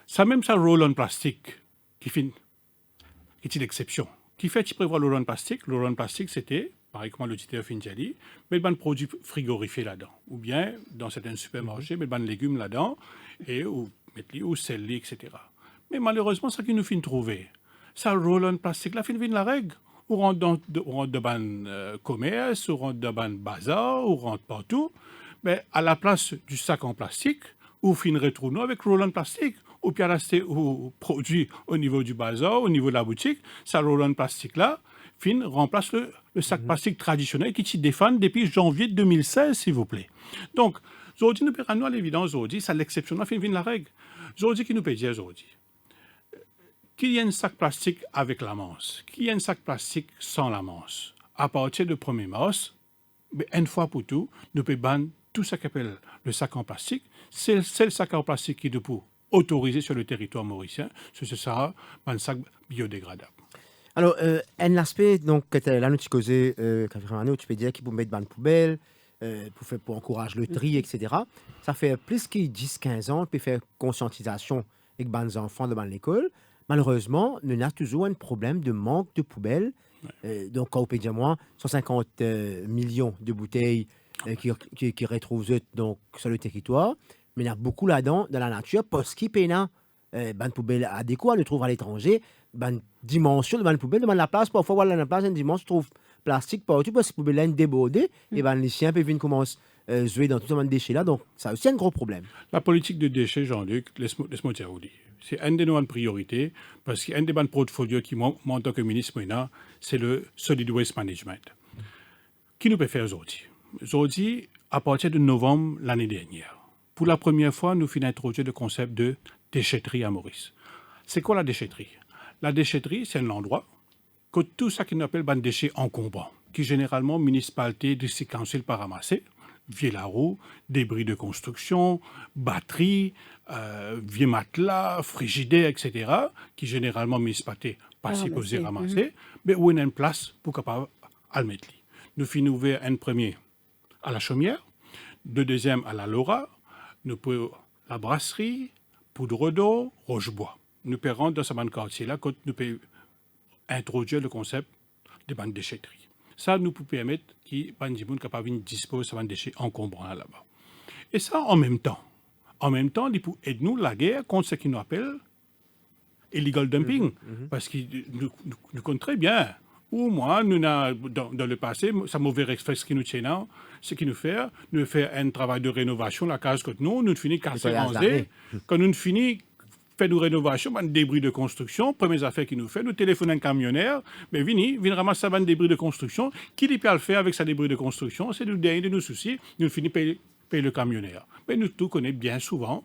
Ça même ça roll-on plastique qui est l'exception. Qui fait tu prévois le roll-on plastique? Le roll-on plastique c'était pareil comme l'auditeur Finjali, mais le produit frigorifié là-dedans. Ou bien, dans certains supermarchés, mais le légumes là-dedans, ou celle-là, etc. Mais malheureusement, ça qui nous fait trouver, ça roll-on plastique, là, fin de la règle. Ou rentre de ban commerce, ou rentre de ban bazar, ou rentre partout. Mais à la place du sac en plastique, ou fin retourner avec roll-on plastique, ou bien rester au produit au niveau du bazar, au niveau de la boutique, ça roll-on plastique là, fin remplace le sac plastique traditionnel qui s'y défend depuis janvier 2016, s'il vous plaît. Donc, aujourd'hui, nous prenons à l'évidence, aujourd'hui, c'est l'exception, fin de la règle. Aujourd'hui, qui nous peut dire aujourd'hui? Qu'il y a un sac plastique avec la manche, qu'il y a un sac plastique sans la manche. À partir du 1er mars, une fois pour tout, nous pouvons bannir tout ce qu'on appelle le sac en plastique. C'est le sac en plastique qui est autorisé sur le territoire mauricien. Ce sera un sac biodégradable. Alors, un aspect, donc, là, nous tu peux dire qu'il faut mettre dans la poubelle, pour encourager le tri, etc. Ça fait plus que 10-15 ans, on peut faire conscientisation avec les enfants de l'école. Malheureusement, nous avons toujours un problème de manque de poubelles. Donc, quand on peut dire moins, 150 millions de bouteilles qui retrouvent donc, sur le territoire. Mais il y a beaucoup là-dedans, dans la nature, parce qu'il y a une poubelle adéquate, on le trouve à l'étranger. Une dimension de la poubelle, de la place, parfois, voilà, la place, une dimension, on trouve plastique partout, parce que la poubelle est débordée. Et les chiens peuvent venir commencer à jouer dans tout ce déchets-là. Donc, ça aussi un gros problème. La politique de déchets, Jean-Luc, laisse-moi dire, c'est une de nos priorités, parce qu'un des portfolios qui, moi, en tant que ministre, c'est le Solid Waste Management. Qui nous peut faire aujourd'hui? Aujourd'hui, à partir de novembre l'année dernière, pour la première fois, nous finissons introduire le concept de déchetterie à Maurice. C'est quoi la déchetterie? La déchetterie, c'est un endroit que tout ça qu'on appelle des déchets encombrants, qui généralement, municipalité, district council par ramasser, vieux larou, débris de construction, batteries, vieux matelas, frigidaires, etc., qui généralement municipalité pas supposé ramasser, mais où il y a une place pour capable à le mettre. Nous finissons ouvert un premier à la Chaumière, le deuxième à la Laura, nous pouvons la brasserie, Poudre d'eau, Rochebois. Nous pouvons rentrer dans ce quartier-là, quand nous pouvons introduire le concept de bandes déchetterie. Ça nous peut permettre que les gens capable de disposer de déchets encombrants là-bas. Et ça, en même temps, il peut aider nous la guerre contre ce qu'on appelle illegal dumping. Parce que nous connaissons très bien. Ou moi, nous dans le passé, ça mauvais réflexe qui nous tient, ce qui nous fait un travail de rénovation, la case que nous finissons casser ranger. Quand nous finissons faire une rénovation, un débris de construction, premières affaires qu'il nous fait, nous téléphonons un camionneur, mais viens ramasser un débris de construction, qui peut le faire avec sa débris de construction, c'est le dernier de nos soucis, nous finissons payer le camionneur. Mais nous tous connaissons bien souvent,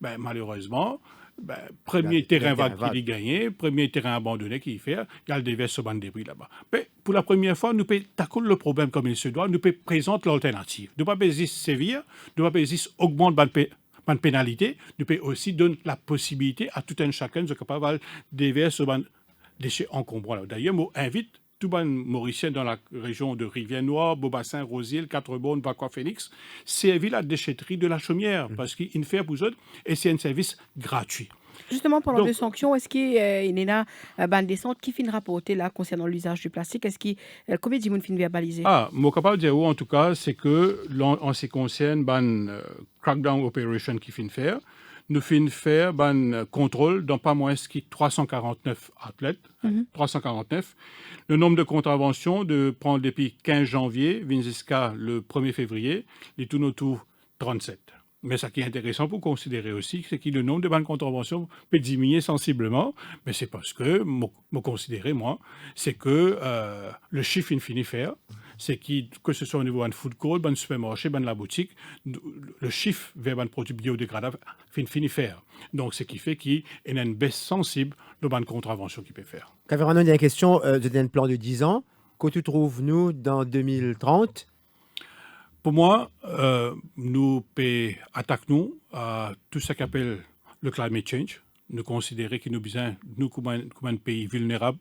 malheureusement, premier terrain vague qui gagné, premier terrain abandonné qui fait, il y a le déverse sur le débris là-bas. Mais pour la première fois, nous pouvons tackler le problème comme il se doit, nous pouvons présenter l'alternative. Nous ne pouvons pas sévir, nous ne pouvons pas augmenter une pénalité, nous peut aussi donner la possibilité à tout un chacun de capable de déverser sur déchets encombrants. D'ailleurs, moi invite tout le Mauricien dans la région de Rivière-Noire, Beaubassin, Rosier, Quatre-Bornes, Vacqua-Phénix, servir la déchetterie de la Chaumière, parce qu'il fait pour eux et c'est un service gratuit. Justement, parlant de sanctions, est-ce qu'il y a des centres qui finissent rapporter là concernant l'usage du plastique? Est-ce qu'il combien de monde finit verbaliser? Moi, capable de dire en tout cas, c'est que en ce qui concerne crackdown operation qui finit faire, nous finissons faire un contrôle dans pas moins de 349 athlètes. 349. Le nombre de contraventions de prendre depuis 15 janvier jusqu'à le 1er février, les tout autour 37. Mais ce qui est intéressant pour considérer aussi, c'est que le nombre de bonnes contraventions peut diminuer sensiblement, mais c'est parce que, moi considérer, c'est que le chiffre finit faire, c'est que ce soit au niveau d'un food court, d'un supermarché, de la boutique, le chiffre vers un produit biodégradable finit faire. Donc, ce qui fait qu'il y a une baisse sensible de bonnes contraventions qu'il peut faire. Caverano, il y a une question de un plan de 10 ans. Que tu trouves, nous, dans 2030? Pour moi, nous attaquons à tout ce qu'appelle le climate change. Nous considérons que nous, comme un pays vulnérable,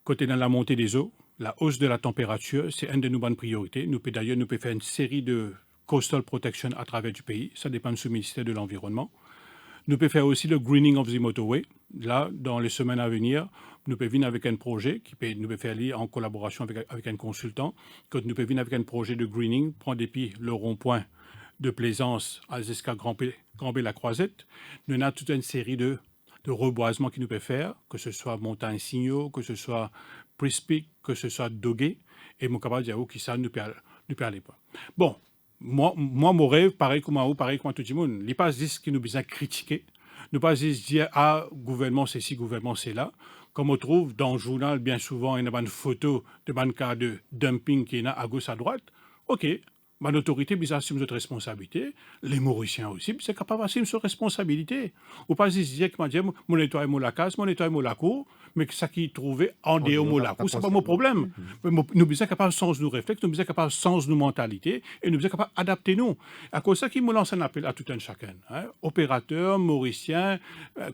côté dans la montée des eaux, la hausse de la température, c'est une de nos bonnes priorités. Nous pouvons faire une série de coastal protection à travers du pays. Ça dépend du ministère de l'Environnement. Nous pouvons faire aussi le greening of the motorway. Là, dans les semaines à venir, nous pouvons venir avec un projet nous pouvons faire en collaboration avec un consultant. Quand nous pouvons venir avec un projet de greening, prendre depuis le rond-point de Plaisance jusqu'à Grand-B-la-Croisette. Nous avons toute une série de reboisements qui nous peuvent faire, que ce soit Montagne-Signaux, que ce soit Prispik, que ce soit Dogué, et mon capable de dire qui ça nous peut aller pas. Bon, moi, mon rêve, pareil comme tout le monde, il n'est pas juste que nous besoin critiquer, ne pas juste dire gouvernement c'est ci, gouvernement c'est là. Comme on trouve dans le journal, bien souvent, il y a une photo de un cas de dumping qui est à gauche, à droite. OK, l'autorité assume cette responsabilité. Les Mauriciens aussi, c'est capable d'assumer cette responsabilité. Ou pas juste dire que mon nettoie la case, mon nettoie la cour, mais que ça qui est trouvé en dehors de la cour, ce n'est pas mon problème. Nous sommes capables de changer nos réflexes, nous sommes capables de changer nos mentalités et nous sommes capables d'adapter nous. À cause de ça, qui me lance un appel à tout un chacun. Opérateurs, Mauriciens,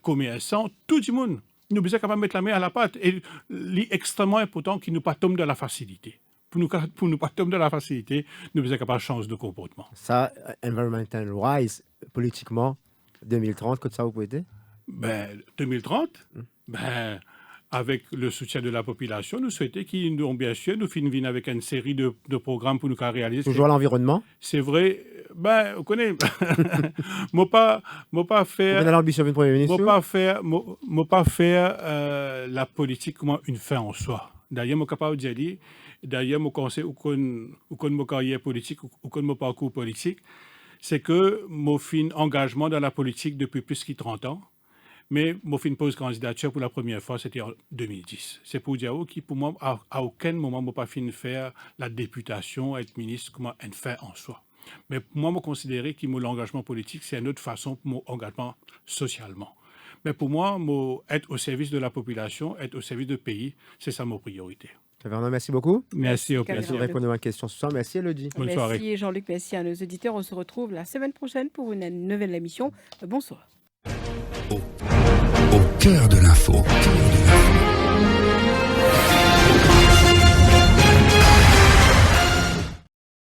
commerçants, tout le monde. Nous sommes capables de mettre la main à la pâte. Et c'est extrêmement important qu'il ne pas tombe dans la facilité. Pour ne pas tomber dans la facilité, nous sommes capables de changer de comportement. Ça, environmental wise, politiquement, 2030, que ça vous pouvez dire? 2030, avec le soutien de la population, nous souhaitons qu'ils nous, bien sûr, nous finissons avec une série de programmes pour nous réaliser. Toujours l'environnement? C'est vrai. On connaît. Moi pas faire. Vous avez l'ambition du Premier ministre? Moi pas faire la politique comme une fin en soi. D'ailleurs, moi capable de dire, d'ailleurs, mon conseil ou mon carrière politique ou mon parcours politique, c'est que mon fin engagement dans la politique depuis plus de 30 ans. Mais mon fin pose candidature pour la première fois, c'était en 2010. C'est pour dire que pour moi, à aucun moment, je n'ai pas fini de faire la députation, être ministre, comme une fin en soi. Mais moi, je considère que mon engagement politique, c'est une autre façon pour mon engagement socialement. Mais pour moi, être au service de la population, être au service du pays, c'est ça ma priorité. Caverano, merci beaucoup. Merci au plaisir de répondre à ma question ce soir. Merci Elodie. Bonne soirée. Merci Jean-Luc, merci à nos auditeurs. On se retrouve la semaine prochaine pour une nouvelle émission. Bonsoir. Au cœur de l'info.